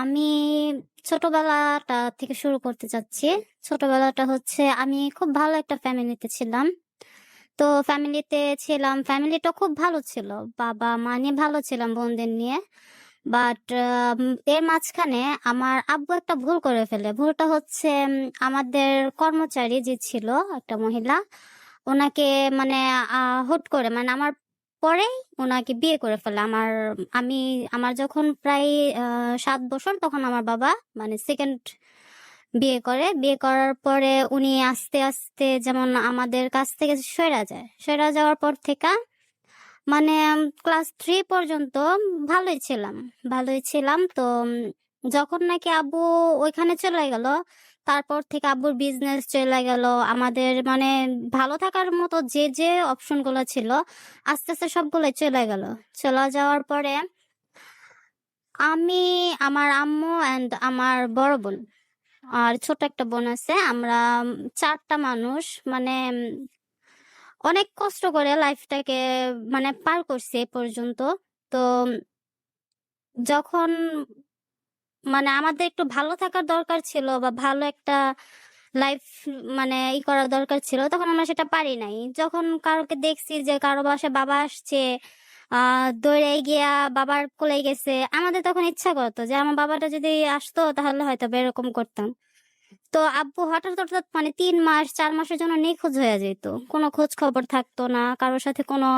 আমি ছোটবেলাটা থেকে শুরু করতে চাচ্ছি। ছোটবেলাটা হচ্ছে আমি খুব ভালো একটা ফ্যামিলিতে ছিলাম। তো ফ্যামিলিতে ছিলাম, ফ্যামিলিটা খুব ভালো ছিল। বাবা-মা নিয়ে ভালো ছিলাম, বোনদের নিয়ে। বাট এর মাঝখানে আমার আব্বু একটা ভুল করে ফেলে। ভুলটা হচ্ছে আমাদের কর্মচারী যে ছিল, একটা মহিলা, ওনাকে মানে হুট করে মানে আমার পরেই ওনাকে বিয়ে করে ফেলে। আমি আমার যখন প্রায় 7 বছর, তখন আমার বাবা মানে সেকেন্ড বিয়ে করে। বিয়ে করার পরে উনি আস্তে আস্তে যেমন আমাদের কাছ থেকে সরে যায়। সরে যাওয়ার পর থেকে মানে ক্লাস 3 পর্যন্ত ভালোই ছিলাম। ভালোই ছিলাম। তো যখন নাকি আব্বু ওইখানে চলে গেল, তারপর থেকে আব্বুর বিজনেস চলে গেল। আমাদের মানে ভালো থাকার মতো যে যে অপশন গুলো ছিল, আস্তে আস্তে সবগুলো চলে গেল। চলে যাওয়ার পরে আমি, আমার আম্মু অ্যান্ড আমার বড় বোন আর ছোট একটা বোন আছে, আমরা 4টা মানুষ মানে অনেক কষ্ট করে লাইফটাকে মানে পার করছি এ পর্যন্ত। তো যখন মানে আমাদের একটু ভালো থাকার দরকার ছিল বা ভালো একটা লাইফ মানে করার দরকার ছিল, তখন আমরা সেটা পারি নাই। যখন কারোকে দেখছি যে কারো বাসায় বাবা আসছে, দৌড়ে গিয়া বাবার কোলে গেছে, আমাদের তখন ইচ্ছা করতো যে আমার বাবাটা যদি আসতো তাহলে হয়তো বা এরকম করতাম। তো আব্বু হঠাৎ হঠাৎ মানে 3 মাস 4 মাসের জন্য নিখোঁজ হয়ে যেত। কোনো খোঁজ খবর থাকতো না, কারোর সাথে কোনো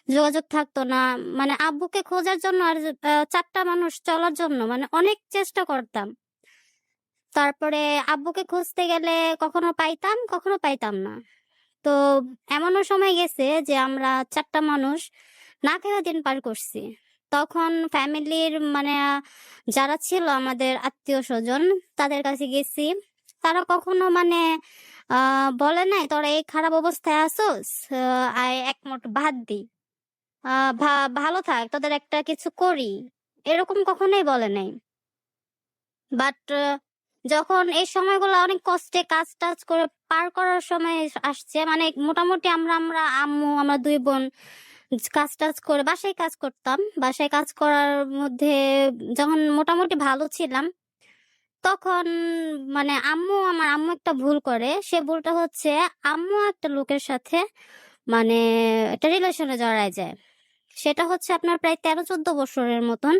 যোগাযোগ থাকতো না। মানে আব্বুকে খোঁজার জন্য আর 4টা মানুষ চলার জন্য মানে অনেক চেষ্টা করতাম। তারপরে আব্বুকে খুঁজতে গেলে কখনো পাইতাম, কখনো পাইতাম না। তো এমনও সময় গেছে যে আমরা 4টা মানুষ না খেয়ে দিন পার করছি। তখন ফ্যামিলির মানে যারা ছিল আমাদের আত্মীয় স্বজন, তাদের কাছে গেছি। তারা কখনো মানে বলে নাই তোরা এই খারাপ অবস্থায় আছোস, আয় এক মুঠ ভাত দি, ভালো থাক, তোদের একটা কিছু করি, এরকম কখনোই বলে নাই। বাট যখন এই সময়গুলো অনেক কষ্টে কাজ টাজ করে পার করার সময় আসছে, মানে মোটামুটি আমরা আমরা আম্মু আমরা 2 বোন কাজ টাজ করে বাসায় কাজ করতাম। বাসায় কাজ করার মধ্যে যখন মোটামুটি ভালো ছিলাম, তখন মানে আমার আম্মু একটা ভুল করে। সে ভুলটা হচ্ছে আম্মু একটা লোকের সাথে মানে একটা রিলেশনে জড়ায় যায়। সেটা হচ্ছে আপনার প্রায় 13-14 বছরের মতন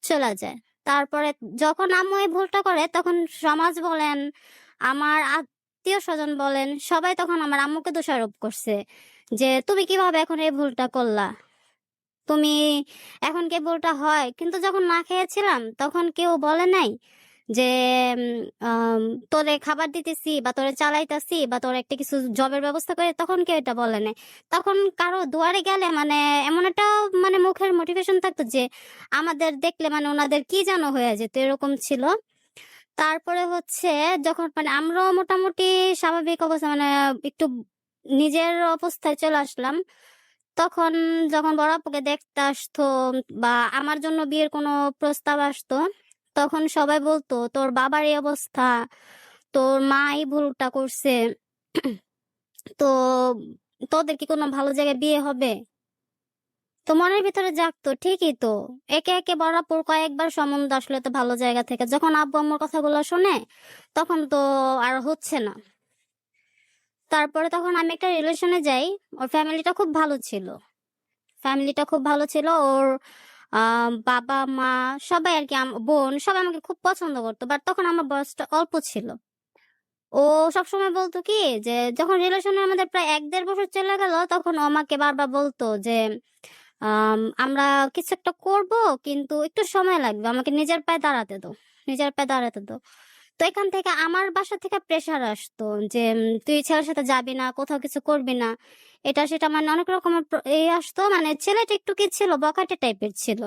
চলে যায়। তারপরে যখন আম্মু এই ভুলটা করে, তখন সমাজ বলেন, আমার আত্মীয় স্বজন বলেন, সবাই তখন আমার আম্মুকে দোষারোপ করছে যে তুমি কিভাবে এখন এই ভুলটা করলা, তুমি এখন কি ভুলটা হয়? কিন্তু যখন না খেয়েছিলাম তখন কেউ বলে নাই যে উম, আম, তোরে খাবার দিতেছি বা তোরে চালাইতাছি বা তোর একটা কিছু জবের ব্যবস্থা করে, তখন কেউ এটা বলে নাই। তখন কারো দুয়ারে গেলে মানে এমন একটা মানে মুখের মোটিভেশন থাকতো যে আমাদের দেখলে মানে ওনাদের কি যেন হয়ে যেত, এরকম ছিল। তারপরে হচ্ছে যখন মানে আমরাও মোটামুটি স্বাভাবিক অবস্থা মানে একটু নিজের অবস্থায় চলে আসলাম, তখন যখন বড় আপুকে দেখতে আসতো বা আমার জন্য বিয়ের কোনো প্রস্তাব আসতো, তখন সবাই বলতো তোর বাবার এই অবস্থা, তোর মা এই ভুলটা করছে, তো তোদের কি কোনো ভালো জায়গায় বিয়ে হবে? তো মনের ভিতরে জাগতো ঠিকই তো। একে একে বড় আপুর কয়েকবার সম্বন্ধ আসলে তো ভালো জায়গা থেকে, যখন আব্বু আম্মুর কথাগুলো শুনে তখন তো আর হচ্ছে না। তারপরে তখন আমি একটা রিলেশনে যাই। ওর ফ্যামিলিটা খুব ভালো ছিল। ফ্যামিলিটা খুব ভালো ছিল। ওর বাবা মা সবাই আর কি, বোন সবাই আমাকে খুব পছন্দ করতো। বাট তখন আমার বয়সটা অল্প ছিল। ও সবসময় বলতো কি যে যখন রিলেশনে আমাদের প্রায় 1-1.5 বছর চলে গেল, তখন ও আমাকে বারবার বলতো যে আমরা কিছু একটা করব, কিন্তু একটু সময় লাগবে, আমাকে নিজের পায়ে দাঁড়াতে দাও, নিজের পায়ে দাঁড়াতে দাও। তো এখান থেকে আমার বাসা থেকে প্রেসার আসতো যে তুই ছেলের সাথে যাবি না, কোথাও কিছু করবি না, এটা সেটা মানে অনেক রকমের আসতো। মানে ছেলেটা একটু কি ছিল, বখাটে টাইপের ছিল,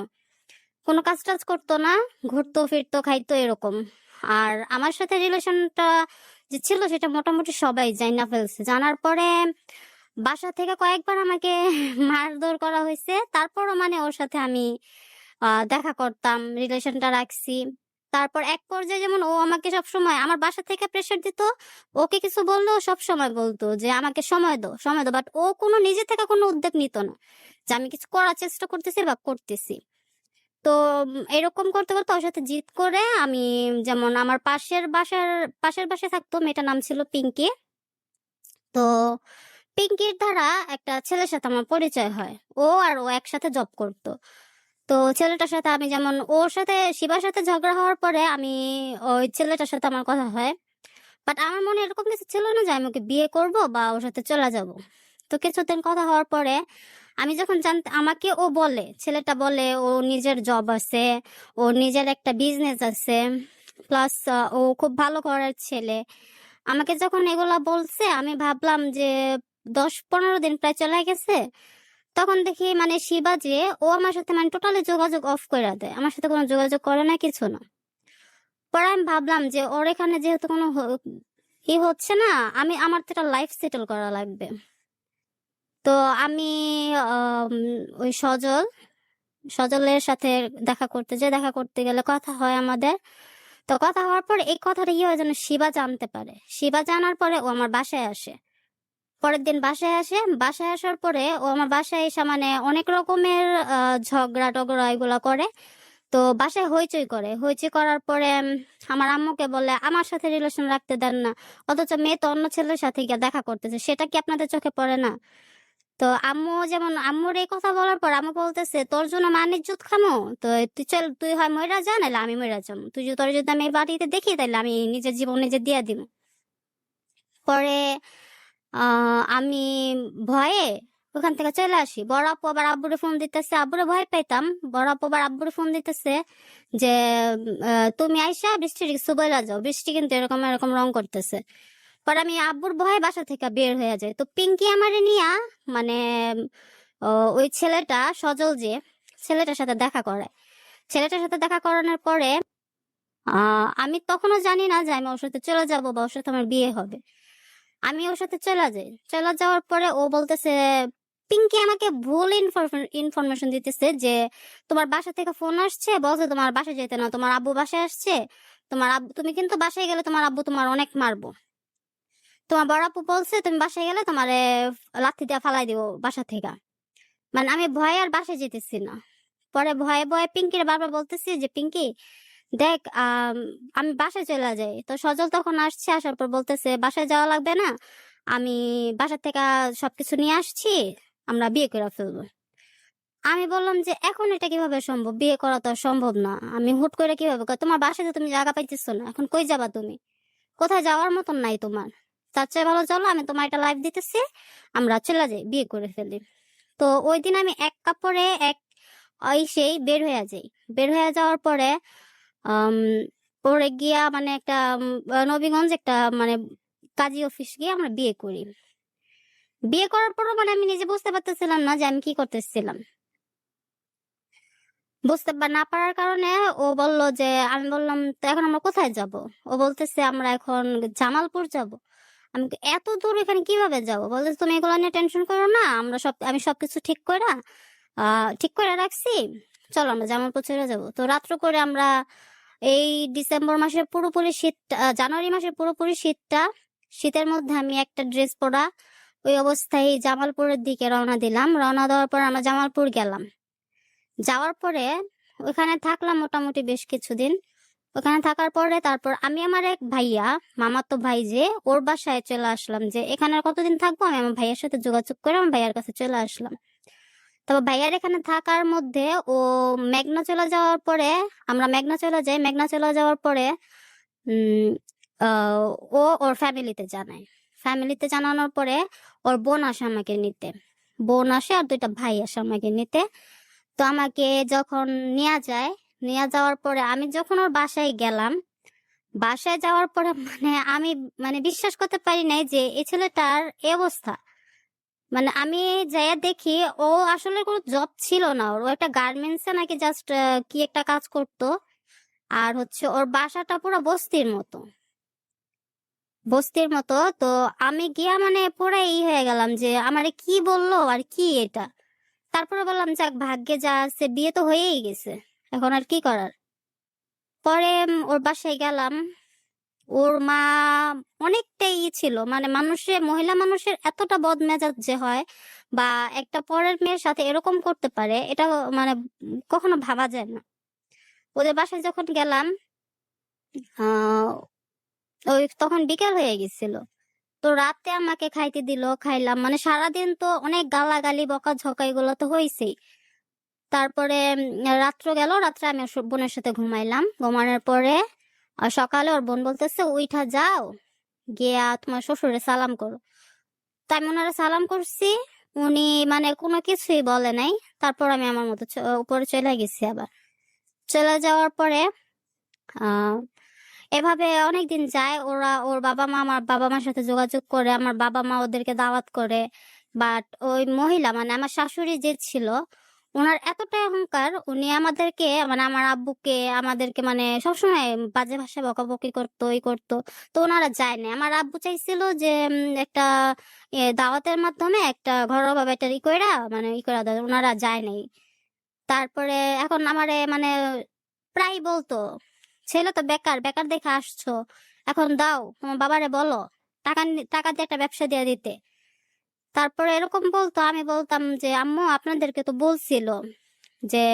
কোনো কাজ টাজ করতো না, ঘুরতো ফিরতো খাইতো এরকম। আর আমার সাথে রিলেশনটা যে ছিল সেটা মোটামুটি সবাই জাইনা ফেলছে। জানার পরে বাসা থেকে কয়েকবার আমাকে মারধর করা হয়েছে। তারপরও মানে ওর সাথে আমি দেখা করতাম, রিলেশনটা রাখছি। তারপর এক পর্যায়ে যেমন ও আমাকে সব সময় আমার বাসা থেকে প্রেশার দিত, ওকে কিছু বললেও সব সময় বলতো যে আমাকে সময় দাও, সময় দাও। বাট ও কোনো নিজে থেকে কোনো উদ্যোগ নিত না যে আমি কিছু করার চেষ্টা করতেছি বা করতেছি। তো এরকম করতে করতে ওর সাথে জিদ করে আমি, যেমন আমার পাশের বাসায় থাকতো, মেয়েটার নাম ছিল পিঙ্কি। তো পিঙ্কির দ্বারা একটা ছেলের সাথে আমার পরিচয় হয়। ও একসাথে জব করতো। তো ছেলেটার সাথে আমি, যেমন ওর সাথে শিবার সাথে ঝগড়া হওয়ার পরে আমি ওই ছেলেটার সাথে আমার কথা হয়। বাট আমার মনে এরকম কিছু ছিল না যে আমি ওকে বিয়ে করব বা ওর সাথে চলে যাব। তো কিছুদিন কথা হওয়ার পরে আমি যখন আমাকে ও বলে, ছেলেটা বলে ও নিজের জব আছে, ও নিজের একটা বিজনেস আছে, প্লাস ও খুব ভালো ঘরের ছেলে। আমাকে যখন এগুলা বলছে আমি ভাবলাম যে 10-15 দিন প্রায় চলে গেছে। তখন দেখি মানে শিবা যে ও আমার সাথে মানে টোটালি যোগাযোগ অফ করে দেয়, আমার সাথে কোনো যোগাযোগ করে না, কিছু না। পরে আমি ভাবলাম যে ওর এখানে যেহেতু কোনো হচ্ছে না, আমার তো একটা লাইফ সেটেল করা লাগবে। তো আমি আম, ওই সজলের সাথে দেখা করতে গেলে কথা হয় আমাদের। তো কথা হওয়ার পর এই কথাটা কি হয় যেন শিবা জানতে পারে। শিবা জানার পরে ও আমার বাসায় আসে। পরের দিন বাসায় আসার পরে ও আমার বাসায় এসে মানে অনেক রকমের ঝগড়া টগড়া এগুলা করে। তো বাসায় হইচই করার পরে আমার আম্মুকে বলে আমার সাথে রিলেশন রাখতে দেন না, অথচ মেয়ে তো অন্য ছেলের সাথে গিয়ে দেখা করতেছে, সেটা কি আপনাদের চোখে পড়ে না? তো আম্মুর এই কথা বলার পর আম্মু বলতেছে তোর জন্য মান ইজ্জত খামো, তো তুই হয় মইরা যা, নাহলে আমি মইরা যাবো, তোর যদি আমি এই বাড়িতে দেখি তাহলে আমি নিজের জীবন নিজে দিয়ে দিব। পরে আমি ভয়ে ওখান থেকে চলে আসি। বড় আপু আবার আব্বুরে ফোন দিতেছে, আব্বুরে ভয় পাইতাম। বড় আপু আবার আব্বুরে ফোন দিতেছে যে তুমি আইসা বৃষ্টির কিছু বইলা যাও, বৃষ্টি কিন্তু এরকম এরকম রং করতেছে। পরে আমি আব্বুর ভয়ে বাসা থেকে বের হয়ে যায়। তো পিঙ্কি আমারে নিয়া মানে ওই ছেলেটা সজল যে ছেলেটার সাথে দেখা করে। ছেলেটার সাথে দেখা করানোর পরে আমি তখনও জানি না যে আমি ওর সাথে চলে যাবো বা ওর সাথে আমার বিয়ে হবে। আমি ওর সাথে চলে যাই। চলে যাওয়ার পরে ও বলতেছে, পিঙ্কি আমাকে ভুল ইনফরমেশন দিতেছে যে তোমার বাসা থেকে ফোন আসছে, বলছে তোমার বাসায় যেতে না, তোমার আব্বু বাসায় আসছে, তুমি কিন্তু বাসায় গেলে তোমার আব্বু তোমার অনেক মারবো। তোমার বড় আপু বলছে তুমি বাসায় গেলে তোমার লাথি দিয়ে ফালাই দিব বাসা থেকে। মানে আমি ভয়ে আর বাসায় যেতেছি না। পরে ভয়ে ভয়ে পিঙ্কির বারবার বলতেছি যে পিঙ্কি দেখ, আমি বাসায় চলে যাই। তো সজল তখন আসছে, আসার পর বলতেছে বাসায় যাওয়া লাগবে না, আমি বাসা থেকে সবকিছু নিয়ে আসছি, আমরা বিয়ে করে ফেলবো। আমি বললাম যে এখন এটা কিভাবে সম্ভব, বিয়ে করা তো আর সম্ভব না, আমি হুট করে কিভাবে তোমার বাসায় তো তুমি জায়গা পাইতেছো না, এখন কই যাবা তুমি, কোথায় যাওয়ার মতন নাই তোমার, তার চেয়ে ভালো চলো আমি তোমার একটা লাইফ দিতেছি, আমরা চলে যাই বিয়ে করে ফেলি। তো ওই দিন আমি এক কাপড়ে সেই বের হয়ে যাই। বের হয়ে যাওয়ার পরে আম, পরে গিয়া মানে একটা নবীগঞ্জ একটা মানে কাজী অফিস গিয়ে আমরা বিয়ে করি। বিয়ে করার পরও মানে আমি নিজে বুঝতে পারতেছিলাম না যে আমি কি করতেছিলাম। না পারার কারণে আমি বললাম তো এখন আমরা কোথায় যাব? ও বলতেছে আমরা এখন জামালপুর যাব। এত দূর এখানে কিভাবে যাব? বলতেছে তুমি এগুলো নিয়ে টেনশন করো না, আমি সবকিছু ঠিক করে রাখছি, চলো আমরা জামালপুর চলে যাব। তো রাত্র করে আমরা এই ডিসেম্বর মাসের পুরোপুরি শীত, জানুয়ারি মাসের পুরোপুরি শীতের মধ্যে আমি একটা ড্রেস পরা ওই অবস্থায় জামালপুরের দিকে রওনা দিলাম। রওনা দেওয়ার পর আমরা জামালপুর গেলাম। যাওয়ার পরে ওখানে থাকলাম মোটামুটি বেশ কিছুদিন। ওখানে থাকার পরে তারপর আমি আমার এক ভাইয়া, মামাতো ভাই যে, ওর বাসায় চলে আসলাম। যে এখানে আর কতদিন থাকবো, আমি আমার ভাইয়ের সাথে যোগাযোগ করে আমার ভাইয়ার কাছে চলে আসলাম। তবে ভাইয়ার এখানে থাকার মধ্যে ও মেঘনা চলে যাওয়ার পরে আমরা মেঘনা চলে যাই। মেঘনা চলে যাওয়ার পরে উম আহ, ও ওর ফ্যামিলিতে জানানোর পরে ওর বোন আসে আমাকে নিতে। বোন আসে আর দুইটা ভাই আসে আমাকে নিতে। তো আমাকে যখন নিয়ে যাওয়ার পরে আমি যখন ওর বাসায় গেলাম, বাসায় যাওয়ার পরে মানে আমি মানে বিশ্বাস করতে পারি নাই যে এই ছেলেটার এই অবস্থা। মানে আমি যাইয়া দেখি ও আসলে কোনো জব ছিল না, ও একটা গার্মেন্টসে নাকি জাস্ট কি একটা কাজ করতো। আর হচ্ছে ওর বাসাটা পুরো বস্তির মতো। তো আমি গিয়া মানে পুরো হয়ে গেলাম যে আমারে কি বললো আর কি এটা। তারপরে বললাম যাক, ভাগ্যে যা আছে, বিয়ে তো হয়েই গেছে, এখন আর কি করার। পরে ওর বাসায় গেলাম। ওর মা অনেকটাই ছিল, মানে মহিলা মানুষের এতটা বদমেজাজ যে হয় বা একটা পরের মেয়ের সাথে এরকম করতে পারে, এটা মানে কখনো ভাবা যায় না। ওদের বাসায় যখন গেলাম, আহ ওই তখন বিকেল হয়ে গেছিল। তো রাতে আমাকে খাইতে দিল, খাইলাম। মানে সারাদিন তো অনেক গালাগালি বকাঝকা এগুলো তো হয়েছেই। তারপরে রাত্র গেল, রাত্রে আমি ওর বোনের সাথে ঘুমাইলাম। ঘুমানোর পরে সকালে ওর বোন বলতেছে উইঠা যাও, গিয়া তোমার শ্বশুরে সালাম করো। তাই আমি ওনারা সালাম করছি, উনি মানে কোনো কিছুই বলে নাই। তারপর আমি আমার মতো উপরে চলে গেছি। আবার চলে যাওয়ার পরে আহ এভাবে অনেকদিন যায়। ওর বাবা মা আমার বাবা মার সাথে যোগাযোগ করে, আমার বাবা মা ওদেরকে দাওয়াত করে। বাট ওই মহিলা মানে আমার শাশুড়ি যে ছিল, ওনার এতটাই অহংকার, উনি আমাদেরকে মানে আমার আব্বুকে আমাদেরকে মানে সবসময় বাজে ভাষায় বকাবকি করতো, এই করতো। তো ওনারা যায় না। আমার আব্বু চাইছিল যে একটা দাওয়াতের মাধ্যমে একটা ঘরোয়া ভাবে একটা ই কইরা মানে ই করা দেয়, ওনারা যায় নাই। তারপরে এখন আমারে মানে প্রায় বলতো, ছেলে তো বেকার বেকার দেখে আসছো, এখন দাও তোমার বাবারে বলো টাকা দিয়ে একটা ব্যবসা দিয়ে দিতে। তারপরে এরকম বলতো। আমি বলতাম যে আম্মু আপনাদেরকে তো বলছিল যে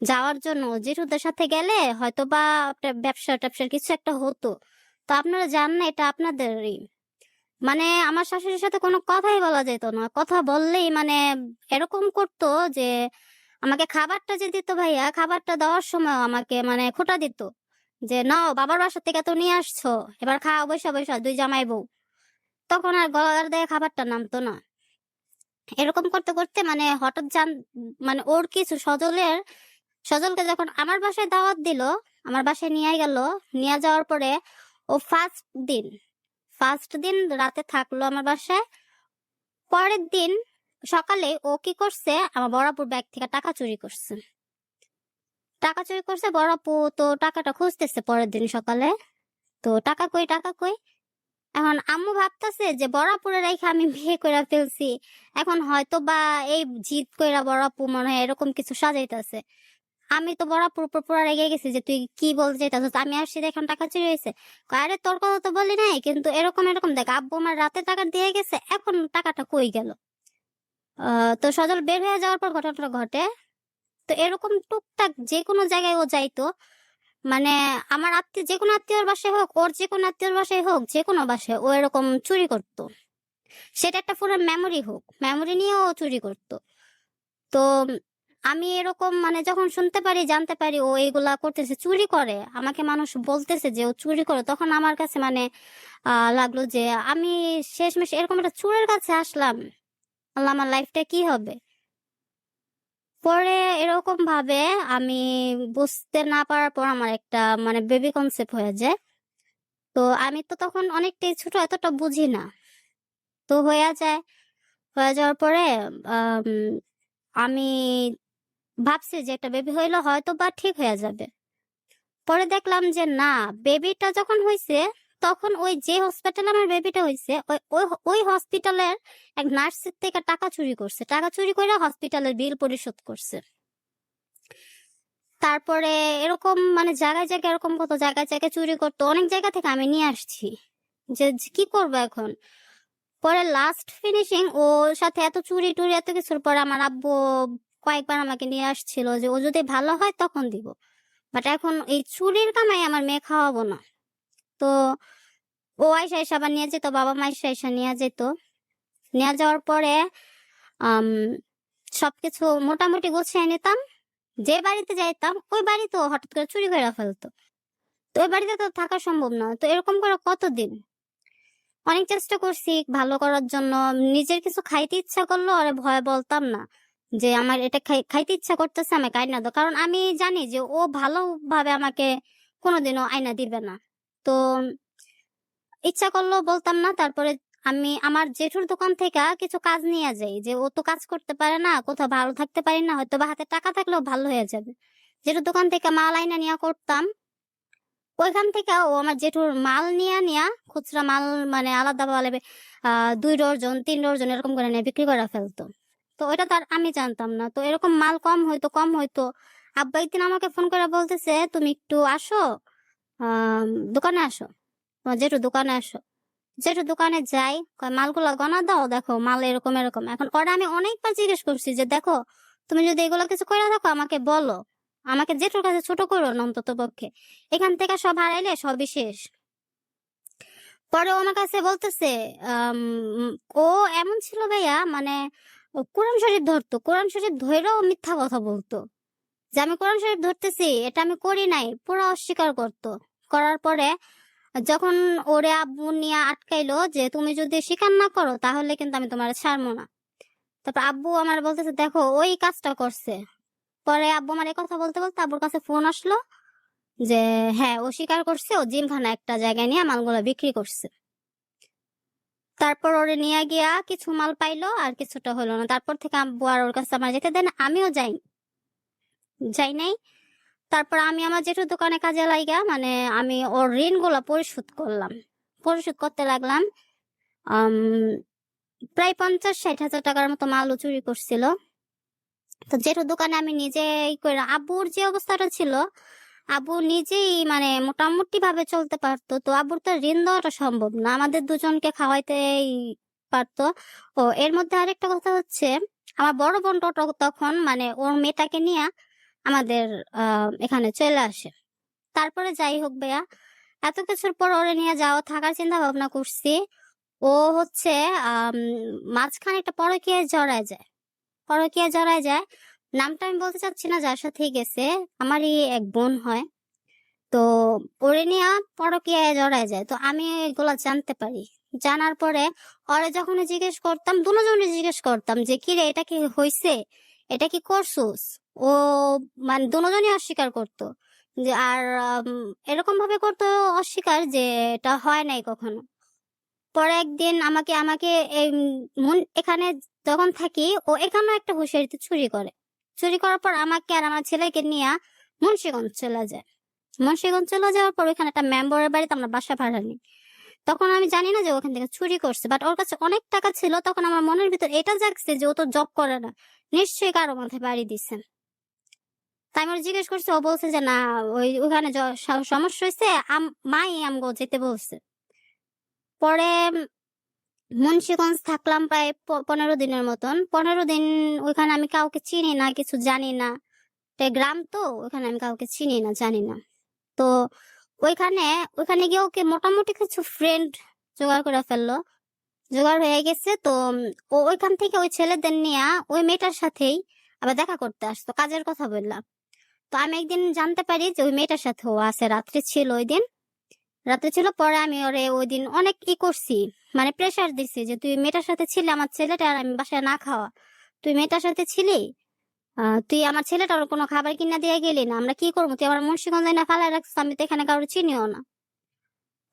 যাওয়ার জন্য, জেঠুদের সাথে গেলে হয়তো বা একটা ব্যবসা ট্যাবসার কিছু একটা হতো, তো আপনারা জান না এটা আপনাদেরই। মানে আমার শাশুড়ির সাথে কোনো কথাই বলা যেত না। কথা বললেই মানে এরকম করতো যে আমাকে খাবারটা যে দিত ভাইয়া, খাবারটা দেওয়ার সময় আমাকে মানে খোঁটা দিত যে নাও বাবার বাসা থেকে তো নিয়ে আসছো, এবার খাওয়া বৈশা বৈশা দুই জামাই বউ। তখন আর গলার দিয়ে খাবারটা নামতো না। এরকম করতে করতে মানে হঠাৎ মানে ওর কিছু সজলকে যখন আমার বাসায় দাওয়াত দিল, আমার বাসায় নিয়ে গেল। নিয়ে যাওয়ার পরে ও ফার্স্ট দিন রাতে থাকলো আমার বাসায়। পরের দিন সকালে ও কি করছে, আমার বড়াপুর ব্যাগ থেকে টাকা চুরি করছে। টাকা চুরি করছে বড় আপু। তো টাকাটা খুঁজতেছে পরের দিন সকালে, তো টাকা কই টাকা কই। এখন আম্মু ভাবতেছে যে বড়াপুরে রেখে আমি বিয়ে করে ফেলছি, এখন হয়তো বা এই জিদ কইরা বড় আপু মনে হয় এরকম কিছু সাজাইতেছে। আমি তো বড়াপুর উপর পুরো রেগে গেছি যে তুই কি বলতে চাইতেছিস, আমি আসছি এখন টাকা চুরি হয়েছে। আরে তোর কথা তো বলি নাই, কিন্তু এরকম এরকম দেখ আব্বু আমার রাতে টাকা দিয়ে গেছে, এখন টাকাটা কই গেল। তো সজল বের হয়ে যাওয়ার পর ঘটনাটা ঘটে। তো এরকম টুকটাক যে কোনো জায়গায় ও যাইতো। মানে আমার আত্মীয় যে কোনো আত্মীয়র বাসায় হোক, ওর যে কোনো আত্মীয়র বাসায় হোক, যে কোনো বাসায় ও এরকম চুরি করতো। সেটা একটা ফোনের মেমোরি হোক, মেমোরি নিয়ে ও চুরি করতো। তো আমি এরকম মানে যখন শুনতে পারি জানতে পারি ও এগুলা করতেছে, চুরি করে, আমাকে মানুষ বলতেছে যে ও চুরি করে, তখন আমার কাছে মানে লাগলো যে আমি শেষমেশ এরকম একটা চোরের কাছে আসলাম, আল্লাহ আমার লাইফটা কি হবে। পরে এরকম ভাবে আমি বুঝতে না পারার পর আমার একটা মানে বেবি কনসেপ্ট হয়ে যায়। তো আমি তো তখন অনেকটাই ছোট, এতটা বুঝি না। তো হয়ে যাওয়ার পরে আম, আমি ভাবছি যে একটা বেবি হইলে হয়তো বা ঠিক হয়ে যাবে। পরে দেখলাম যে না, বেবিটা যখন হয়েছে তখন ওই যে হসপিটালে আমার বেবিটা হয়েছে ওই ওই ওই হসপিটালের এক নার্সের থেকে টাকা চুরি করছে, টাকা চুরি করে হসপিটালের বিল পরিশোধ করছে। তারপরে এরকম মানে জায়গায় জায়গায় এরকম কত জায়গায় জায়গায় চুরি করতো, অনেক জায়গা থেকে আমি নিয়ে আসছি যে কি করবো এখন। পরে লাস্ট ফিনিশিং ওর সাথে এত চুরি টুরি এত কিছুর পরে আমার আব্বু কয়েকবার আমাকে নিয়ে আসছিল যে ও যদি ভালো হয় তখন দিব, বাট এখন এই চুরির কামাই আমার মেয়ে খাওয়াবো না। তো ও আয়সা এসে আবার নিয়ে যেত, বাবা মা এসে নিয়ে যেত। নিয়ে যাওয়ার পরে আম সবকিছু মোটামুটি গুছিয়ে নিতাম। যে বাড়িতে যাইতাম ওই বাড়িতেও হঠাৎ করে চুরি করে ফেলতো। তো ওই বাড়িতে তো থাকা সম্ভব না। তো এরকম করে কতদিন অনেক চেষ্টা করছি ভালো করার জন্য। নিজের কিছু খাইতে ইচ্ছা করলো আরে ভয় বলতাম না যে আমার এটা খাইতে ইচ্ছা করতেছে, আমি আইনা দাও, কারণ আমি জানি যে ও ভালোভাবে আমাকে কোনোদিনও আইনা দিবে না। তো ইচ্ছা করলো বলতাম না। তারপরে আমি আমার জেঠুর দোকান থেকে কিছু কাজ নিয়ে যাই, যে ও তো কাজ করতে পারে না, কোথাও ভালো থাকতে পারি না, হয়তো বা হাতে টাকা থাকলেও ভালো হয়ে যাবে। জেঠুর দোকান থেকে মাল আইনা নিয়ে করতাম। ওইখান থেকে ও আমার জেঠুর মাল নিয়ে নিয়া খুচরা মাল মানে আলাদা ভাবে 2 ডজন 3 ডজন এরকম করে নিয়ে বিক্রি করে ফেলতো। তো ওইটা তার আমি জানতাম না। তো এরকম মাল কম হইতো। আব্বা একদিন আমাকে ফোন করে বলতেছে তুমি একটু আসো, আহ দোকানে আসো, তোমার জেঠু দোকানে আসো। জেঠু দোকানে যাই, কয় মালগুলা গনা দাও, দেখো মাল এরকম এরকম। এখন ওরা আমি অনেকবার জিজ্ঞেস করছি যে দেখো তুমি যদি এগুলো কিছু করে থাকো আমাকে বলো, আমাকে জেঠুর কাছে ছোট করো না অন্তত পক্ষে, এখান থেকে সব হারাইলে সবই শেষ। পরে ও আমার কাছে বলতেছে, আম, ও এমন ছিল ভাইয়া, মানে ও কোরআন শরীফ ধরতো, কোরআন শরীফ ধরেও মিথ্যা কথা বলতো যে আমি কোরআন শরীফ ধরতেছি, এটা আমি করি নাই, পুরো অস্বীকার করতো। করার পরে যখন ওরে আব্বু নিয়ে আটকাইলো যে তুমি যদি স্বীকার না করো তাহলে কিন্তু আমি তোমার ছাড়বো না, তারপর আব্বু আমার বলতেছে দেখো ওই কাজটা করছে। পরে আব্বু আমার এই কথা বলতে বলতে আব্বুর কাছে ফোন আসলো যে হ্যাঁ ও স্বীকার করছে, ও জিমখানা একটা জায়গায় নিয়ে মালগুলো বিক্রি করছে। তারপর ওরে নিয়ে গিয়া কিছু মাল পাইলো আর কিছুটা হলো না, তারপর থেকে আব্বু আর ওর কাছে আমার যেতে দেন, আমিও যাই যাই নাই। তারপর আমি আমার জেঠুর দোকানে কাজে লাগা, মানে আমি ওর ঋণ গুলা পরিশোধ করলাম, পরিশোধ করতে লাগলাম। আম, প্রায় 50-60 হাজার টাকার মতো মালও চুরি করছিল। তো জেঠুর দোকানে আমি নিজেই করে, আব্বুর যে অবস্থাটা ছিল আব্বু নিজেই মানে মোটামুটি ভাবে চলতে পারতো, তো আব্বুর তো ঋণ দেওয়াটা সম্ভব না, আমাদের দুজনকে খাওয়াইতেই পারতো। ও এর মধ্যে আরেকটা কথা হচ্ছে, আমার বড় বোনটা তখন মানে ওর মেয়েটাকে নিয়ে আমাদের এখানে চলে আসে। তারপরে যাই হোক ভাইয়া, এত কিছুর পর ওরে নিয়ে যাওয়া থাকার চিন্তা ভাবনা করছি। ও হচ্ছে আহ মাঝখানে একটা পরকীয়ায় জড়ায় যায়, পরকীয়ায় জড়ায় যায়। নামটা আমি বলতে চাচ্ছি না, যার সাথে গেছে আমারই এক বোন হয়। তো ওরে নিয়ে পরকীয়ায় জড়ায় যায়, তো আমি এগুলা জানতে পারি। জানার পরে ওরে যখন জিজ্ঞেস করতাম, দুজনে জিজ্ঞেস করতাম যে কি রে এটা কি হইছে, এটা কি করছুস, ও মানে দুজনই অস্বীকার করতো যে, আর এরকম ভাবে করতো অস্বীকার যে এটা হয় নাই কখনো। পরে একদিন আমাকে আমাকে এই এখানে যখন থাকি ও এখানেও একটা হুঁশিয়ারিতে চুরি করে, চুরি করার পর আমাকে আর আমার ছেলেকে নিয়ে মুন্সিগঞ্জ চলে যায়। মুন্সিগঞ্জ চলে যাওয়ার পর ওইখানে একটা মেম্বারের বাড়িতে আমরা বাসা ভাড়া নিই। তখন আমি জানি না যে ওখান থেকে চুরি করছে, বাট ওর কাছে অনেক টাকা ছিল, তখন আমার মনের ভিতর এটা জাগছে যে ও তো জব করে না, নিশ্চয়ই কারো মাথায় বাড়ি দিছে। তাই আমি ওর জিজ্ঞেস করছি, ও বলছে যে না, ওখানে সমস্যা হয়েছে, মাই আমগো যেতে বলছে। পরে মুন্সিগঞ্জ থাকলাম প্রায় 15 দিনের মতন। 15 দিন ওইখানে আমি কাউকে চিনি না, কিছু জানি না, গ্রাম তো ওখানে আমি কাউকে চিনি না জানি না। তো ওইখানে ওইখানে গিয়ে ওকে মোটামুটি কিছু ফ্রেন্ড জোগাড় করে ফেললো, জোগাড় হয়ে গেছে। তো ও ওইখান থেকে ওই ছেলেদের নিয়ে ওই মেয়েটার সাথেই আবার দেখা করতে আসতো, কাজের কথা বললাম। তো আমি একদিন জানতে পারি যে ওই মেয়েটার সাথে ও আছে, রাত্রে ছিল ওই দিন, রাত্রে ছিল। পরে আমি ওরে ওই দিন অনেক কি করছি, মানে প্রেসার দিছি যে তুই মেয়েটার সাথে ছিলি, আমার ছেলেটা আর আমি বাসায় না খাওয়া, তুই মেয়েটার সাথে ছিলি, তুই আমার ছেলেটার কোনো খাবার কিনা দিয়ে গেলি না, আমরা কি করবো, তুই আমার মুন্সিগঞ্জ না ফালায় রাখছিস, আমি তো এখানে কারো চিনিও না।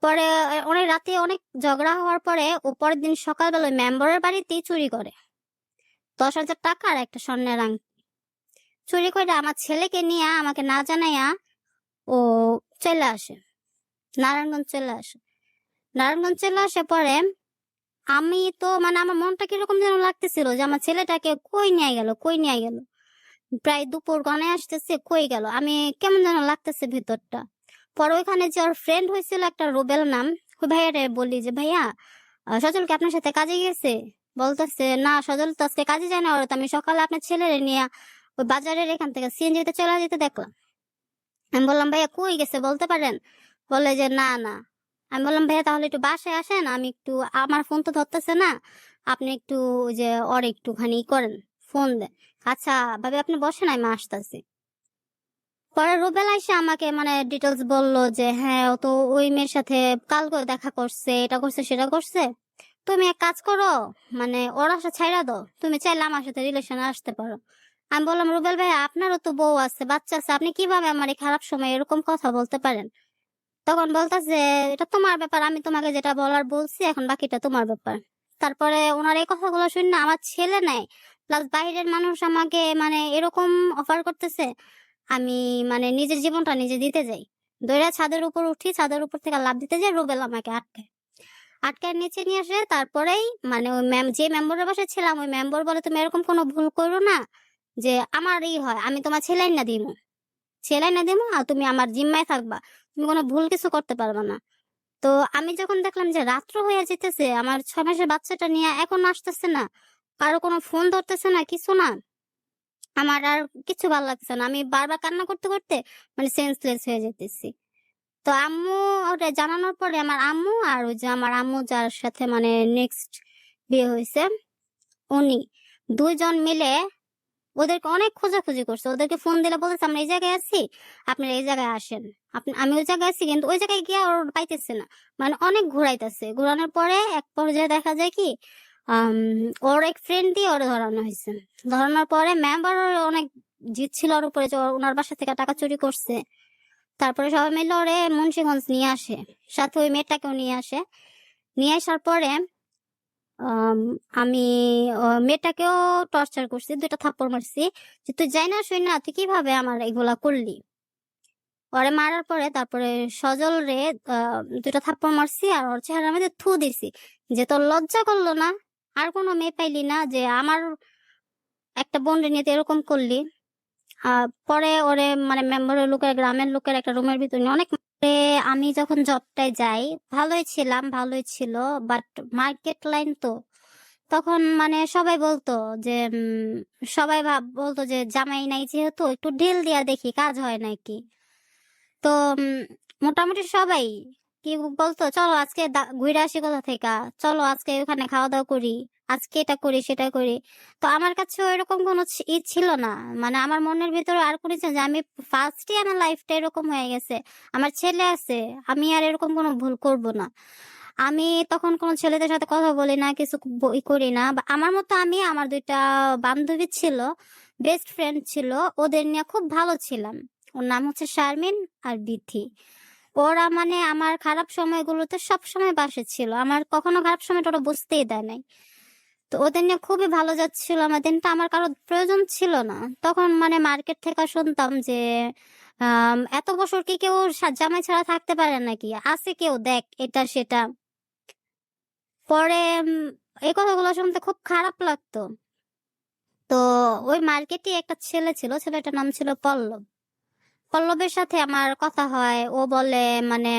পরে অনেক রাতে অনেক ঝগড়া হওয়ার পরে ও পরের দিন সকালবেলা মেম্বারের বাড়িতেই চুরি করে 10,000 টাকা আর একটা স্বর্ণের আংটি চুরি করে আমার ছেলেকে নিয়ে আমাকে না জানাইয়া ও চলে আসে, নারায়ণগঞ্জ চলে আসে। নারায়ণগঞ্জ চলে আসে পরে আমি তো মানে আমার মনটা কিরকম যেন লাগতেছিল যে আমার ছেলেটাকে কই নিয়ে গেল, কই নিয়ে গেল, প্রায় দুপুর গনে আসতেছে, কই গেল, আমি কেমন যেন লাগতেছে ভিতরটা। পরে ওইখানে যে ওর ফ্রেন্ড হয়েছিল একটা রুবেল নাম, ওই ভাইয়ারে বলি যে ভাইয়া সজল কি আপনার সাথে কাজে গেছে? বলতেছে না সজল তো আজকে কাজে যায় না, ওরা তো আমি সকালে আপনার ছেলেরে নিয়ে ওই বাজারের এখান থেকে সিএনজিতে চলে যেতে দেখলাম। আমি বললাম ভাইয়া কই গেছে বলতে পারেন? বলে যে না না। আমি বললাম ভাইয়া তাহলে একটু বাসায় আসেন, আমি একটু, আমার ফোন তো ধরতেছে না, আপনি একটু ওই যে ওর একটুখানি করেন, ফোন দেন। আচ্ছা ভাবি আপনি বসেন আমি আসতেছি। পরে রুবেল এসে আমাকে মানে ডিটেলস বললো যে হ্যাঁ ও তো ওই মেয়ের সাথে কালকে দেখা করছে, এটা করছে সেটা করছে, তুমি এক কাজ করো, মানে ওর আশা ছাইড়া দাও, তুমি চাইলে আমার সাথে রিলেশনে আসতে পারো। আমি বললাম রুবেল ভাই আপনারও তো বউ আছে বাচ্চা আছে, আপনি কিভাবে আমার এই খারাপ সময় এরকম কথা বলতে পারেন? তখন বলতেছে এটা তোমার ব্যাপার, আমি তোমাকে যেটা বলার বলছি, এখন বাকিটা তোমার ব্যাপার। তারপরে ওনার এই কথাগুলো শুনে না আমার ছেলে নাই প্লাস বাইরের মানুষ আমাকে মানে এরকম অফার করতেছে, আমি মানে নিজের জীবনটা নিজে দিতে যাই, দইরা ছাদের উপর উঠি, ছাদের উপর থেকে লাফ দিতে যাই, রুবেল আমাকে আটকায়, আটকায় নিচে নিয়ে আসে। তারপরেই মানে ওই ম্যাম যে মেম্বারের বাসায় ছিলাম ওই মেম্বার বলে তুমি এরকম কোনো ভুল করো না, যে আমার হয় আমি তোমার ছেলে না দিমু, ছেলে না দিমু আর তুমি আমার জিম্মায় থাকবা, তুমি কোনো ভুল কিছু করতে পারবে না। তো আমি যখন দেখলাম যে রাত্র হয়ে যেতেছে, আমার 6 মাসের বাচ্চাটা নিয়ে এখন আসতেছে না, কারো কোনো ফোন ধরতেছে না, কিছু না, আমার আর কিছু ভালো লাগছে না, আমি বারবার কান্না করতে করতে মানে সেন্সলেস হয়ে যেতেছি। তো আম্মু ওটা জানানোর পরে আমার আম্মু আর ওই যে আমার আম্মু যার সাথে মানে নেক্সট বিয়ে হয়েছে উনি দুইজন মিলে ওদেরকে অনেক খোঁজাখুঁজি করছে, ওদেরকে ফোন দিলে বলতেছে আমরা এই জায়গায় আছি, আপনারা এই জায়গায় আসেন। আমি ওই জায়গায় আছি কিন্তু ওই জায়গায় গিয়ে ওর পাইতেছে না, মানে অনেক ঘুরাইতেছে। ঘুরানোর পরে এক পর্যায়ে দেখা যায় কি আম, ওর এক ফ্রেন্ড দিয়ে ওরে ধরানো হয়েছে। ধরানোর পরে মেম্বার অনেক জিত ছিল ওর উপরে যে ওনার বাসা থেকে টাকা চুরি করছে। তারপরে সবাই মিলে ওরে মুন্সিগঞ্জ নিয়ে আসে, সাথে ওই মেয়েটাকেও নিয়ে আসে। নিয়ে আসার পরে আম, আমি মেয়েটাকেও টর্চার করছি, 2টা থাপ্পড় মারছি যে তুই যাই না শুই না তুই কিভাবে আমার এগুলা করলি। ওরে মারার পরে তারপরে সজল রে 2টা থাপ্পড় মারছি আর ওর চেহারার মধ্যে থু দিছি যে তোর লজ্জা করলো না, আর কোনো মেয়ে পাইলি না যে আমার একটা বোন রে নিয়ে তুই এরকম করলি। পরে ওরে মানে মেম্বারের লোকের গ্রামের লোকের একটা রুমের ভিতরে নিয়ে অনেক পরে আমি যখন জবটায় যাই ভালোই ছিলাম, ভালোই ছিল। বাট মার্কেট লাইন তো তখন মানে সবাই বলতো যে সবাই বলতো যে জামাই নাই যেহেতু একটু ঢিল দিয়া দেখি কাজ হয় নাকি। তো মোটামুটি সবাই কি বলতো চলো আজকে ঘুরে আসি কোথা থেকে, চলো আজকে ওখানে খাওয়া দাওয়া করি, আজকে এটা করি সেটা করি। তো আমার কাছে এরকম কোনো ছিল না, মানে আমার মনের ভিতরে আর কোনো ইচ্ছা যে আমি ফার্স্টে আমার লাইফটা এরকম হয়ে গেছে, আমার ছেলে আছে, আমি আর এরকম কোনো ভুল করব না। আমি তখন কোনো ছেলেদের সাথে কথা বলি না, কিছু করি না। আমার মতো আমি আমার 2টা বান্ধবী ছিল, বেস্ট ফ্রেন্ড ছিল, ওদের নিয়ে খুব ভালো ছিলাম। ওর নাম হচ্ছে শারমিন আর বিথি। ওরা মানে আমার খারাপ সময়গুলোতে সব সময় পাশে ছিল, আমার কখনো খারাপ সময়টা ওরা বুঝতেই দেয় নাই। তো ওদের নিয়ে খুবই ভালো যাচ্ছিল আমার দিনটা, আমার কারো প্রয়োজন ছিল না। তখন মানে মার্কেট থেকে শুনতাম যে এত বছর কি কেউ জামাই ছাড়া থাকতে পারে নাকি, আছে কেউ দেখ এটা সেটা। পরে এই কথাগুলো শুনতে খুব খারাপ লাগতো। তো ওই মার্কেটে একটা ছেলে ছিল, ছেলেটার নাম ছিল পল্লব। পল্লবের সাথে আমার কথা হয়, ও বলে মানে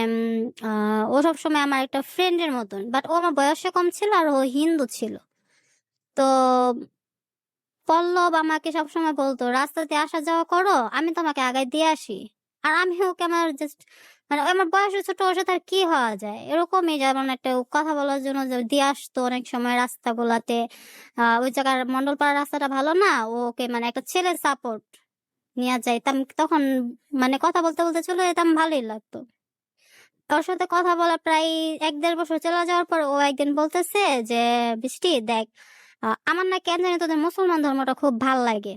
ও সবসময় আমার একটা ফ্রেন্ডের মতন, বাট ও আমার বয়সে কম ছিল আর ও হিন্দু ছিল। তো পল্লব আমাকে সবসময় বলতো রাস্তাতে আসা যাওয়া করো, আমি তোমাকে আগায় দিয়ে আসি। আর আমি ওকে আমার জাস্ট মানে ও আমার বয়সে ছোট, ওর সাথে আর কি হওয়া যায়, এরকমই যেমন একটা কথা বলার জন্য যে দিয়ে আসতো অনেক সময় রাস্তাগুলাতে। ওই জায়গার মন্ডলপাড়া রাস্তাটা ভালো না, ওকে মানে একটা ছেলের সাপোর্ট নিয়ে যাইতাম তখন, মানে কথা বলতে বলতে চলে যেতাম, ভালোই লাগতো। ওর সাথে কথা বলা প্রায় 1-1.5 বছর চলে যাওয়ার পর ও একদিন বলতেছে যে বৃষ্টি দেখ, আমার না কেন জানি তোদের মুসলমান ধর্মটা খুব ভাল লাগে।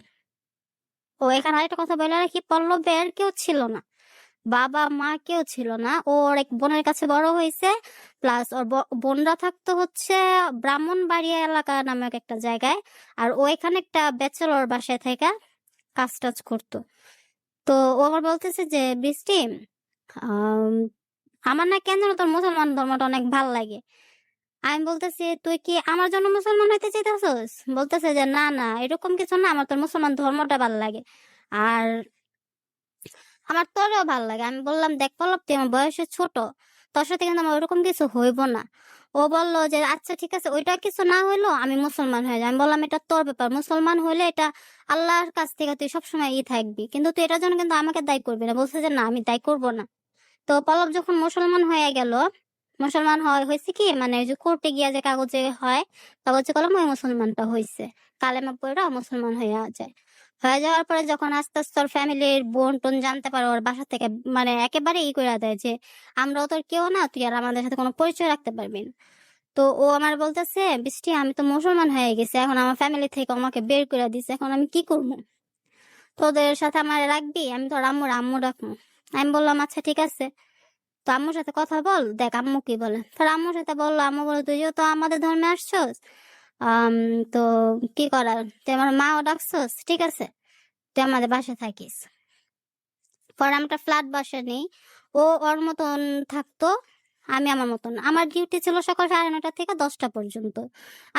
ও এখানে আরেকটা কথা বলে রাখি, পল্লবের কেউ ছিল না, বাবা মা কেউ ছিল না, ও ওর এক বোনের কাছে বড় হয়েছে। প্লাস ওর বোনরা থাকতো হচ্ছে ব্রাহ্মণবাড়িয়া এলাকা নামক একটা জায়গায়, আর ও এখানে একটা ব্যাচেলর বাসায় থেকে কাজ টাজ করতো। তো ও আবার বলতেছে যে বৃষ্টি আম, আমার না কেন যেন তোর মুসলমান ধর্মটা অনেক ভাল লাগে। আমি বলতেছি তুই কি আমার জন্য মুসলমান হইতে চাইতেছস? বলতেছে যে না না এরকম কিছু না, আমার তোর মুসলমান ধর্মটা ভাল লাগে, আর আমার তোরেও ভাল লাগে। আমি বললাম দেখ পল্লব তুই আমার বয়সে ছোট, তোর সাথে কিন্তু আমার ওইরকম কিছু হইব না। ও বললো যে আচ্ছা ঠিক আছে, ওইটা কিছু না হইলো আমি মুসলমান হয়ে যাই। আমি বললাম এটা তোর ব্যাপার, মুসলমান হইলে এটা আল্লাহর কাছ থেকে তুই সবসময় থাকবি, কিন্তু তুই এটার জন্য কিন্তু আমাকে দায়ী করবি না। বলছে যে না আমি দায়ী করবো না। তো পল্লব যখন মুসলমান হয়ে গেল, মুসলমান হয়েছে কি মানে ওই যে কোর্টে গিয়া যে কাগজে হয়, কাগজে কলম ওই মুসলমানটা হয়েছে, কালেমা পড়া মুসলমান হয়ে যায়। হয়ে যাওয়ার পরে যখন আস্তে আস্তে ওর ফ্যামিলির বোন টোন জানতে পারে, ওর বাসা থেকে মানে একেবারে করে দেয় যে আমরাও তোর কেউ না, তুই আর আমাদের সাথে কোনো পরিচয় রাখতে পারবি না। তো ও আমার বলতেছে বৃষ্টি আমি তো মুসলমান হয়ে গেছি, এখন আমার ফ্যামিলি থেকে আমাকে বের করে দিছে, এখন আমি কি করবো? তোদের সাথে আমার রাখবি? আমি তোর আম্মুর আম্মু রাখবো। আমি বললাম আচ্ছা ঠিক আছে, তো আম্মুর সাথে কথা বল, দেখ আম্মু কি বলে। তোর আম্মুর সাথে বললো, আম্মু বলে তুই যেহেতু আমাদের ধর্মে আসছস, আম, তো কি করার, তুই আমার মাও ডাকছস, ঠিক আছে তুই আমাদের বাসায় থাকিস। পরে আমরা ফ্ল্যাট বাসা নেই, ও ওর মতন থাকতো, আমি আমার মতন। আমার ডিউটি ছিল সকাল 9:30 থেকে 10টা পর্যন্ত।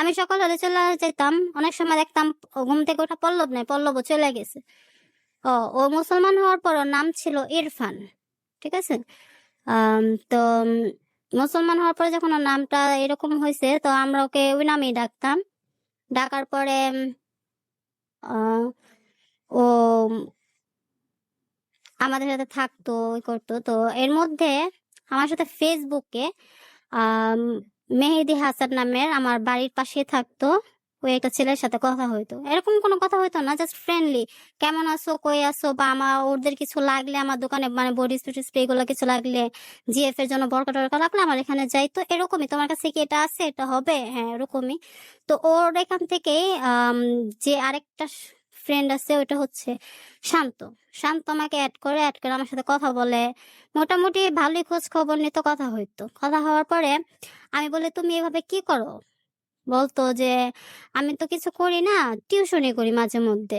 আমি সকাল হলে চলে যেতাম, অনেক সময় দেখতাম ঘুম থেকে ওঠা পল্লব নাই, পল্লবও চলে গেছে। ও ও মুসলমান হওয়ার পর ওর নাম ছিল ইরফান, ঠিক আছে। তো মুসলমান হওয়ার পরে যখন ওর নামটা এরকম হয়েছে, তো আমরা ওকে ওই নামেই ডাকতাম। ডাকার পরে ও আমাদের সাথে থাকতো, করতো। তো এর মধ্যে আমার সাথে ফেসবুকে আম মেহেদী হাসান নামের আমার বাড়ির পাশে থাকতো ওই একটা ছেলের সাথে কথা হইতো। এরকম কোনো কথা হইতো না, জাস্ট ফ্রেন্ডলি। কেমন আছো, কই আছো, বা আমার ওদের কিছু লাগলে আমার দোকানে মানে বডি স্প্রে এগুলো কিছু লাগলে, জিএফ এর জন্য বরকা টরকা লাগলে আমার এখানে যাইতো। এরকমই, তোমার কাছে কি এটা আছে, এটা হবে, হ্যাঁ এরকমই। তো ওর এখান থেকেই যে আরেকটা ফ্রেন্ড আছে ওটা হচ্ছে শান্ত। শান্ত আমাকে অ্যাড করে আমার সাথে কথা বলে, মোটামুটি ভালোই খোঁজ খবর নিত, কথা হইতো। কথা হওয়ার পরে আমি বলি, তুমি এভাবে কি করো? বলতো যে আমি তো কিছু করি না, টিউশনি করি মাঝে মধ্যে।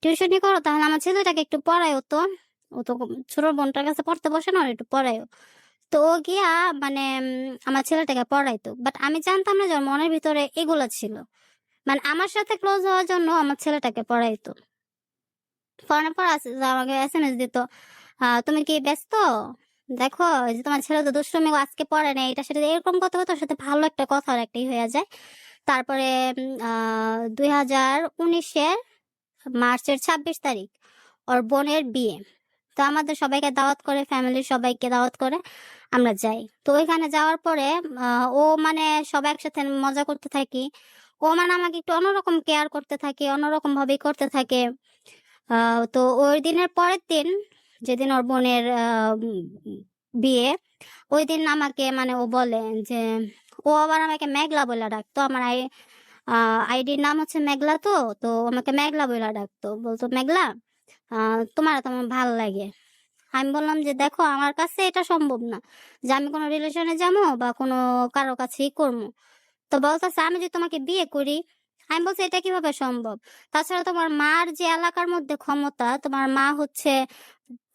টিউশনি করো, তাহলে আমার ছেলেটাকে একটু পড়ায়ও তো। ও তো ছোট বোনটার কাছে পড়তে বসে না, ওর একটু পড়ায়ও। তো ও গিয়া মানে আমার ছেলেটাকে পড়াইতো। বাট আমি জানতাম না যে ওর মনের ভিতরে এগুলা ছিল। মানে আমার সাথে ক্লোজ হওয়ার জন্য আমার ছেলেটাকে পড়াইতো। পড়ানোর পর আমাকে এসএমএস দিত, তুমি কি ব্যস্ত? দেখো এই যে তোমার ছেলে তো দুষ্টুমি আজকে পড়ে নাই, এটা সেটা এরকম কথা হতো। ওর সাথে ভালো একটা কথা আর একটাই হয়ে যায়। তারপরে 2019-এর মার্চের 26 তারিখ ওর বোনের বিয়ে। তো আমাদের সবাইকে দাওয়াত করে, ফ্যামিলির সবাইকে দাওয়াত করে আমরা যাই। তো ওইখানে যাওয়ার পরে ও মানে সবাই একসাথে মজা করতে থাকি। ও মানে আমাকে একটু অন্যরকম কেয়ার করতে থাকে, অন্যরকম ভাবে করতে থাকে। তো ওই দিনের পরের দিন, যেদিন ওর বোনের বিয়ে, ওই দিন আমাকে মানে ও বলে যে, ও আবার আমাকে মেঘলা বলে ডাকতো। আমার আইডির নাম হচ্ছে মেঘলা। তো তো আমাকে মেঘলা বলে ডাকতো, বলতো মেঘলা তোমার তো আমার ভাল লাগে। আমি বললাম যে দেখো, আমার কাছে এটা সম্ভব না যে আমি কোনো রিলেশনে যাবো বা কোনো কারো কাছেই করবো। তো বলতেছে আমি যদি তোমাকে বিয়ে করি। আমি বলছি এটা কিভাবে সম্ভব? তাছাড়া তোমার মার যে এলাকার মধ্যে ক্ষমতা, তোমার মা হচ্ছে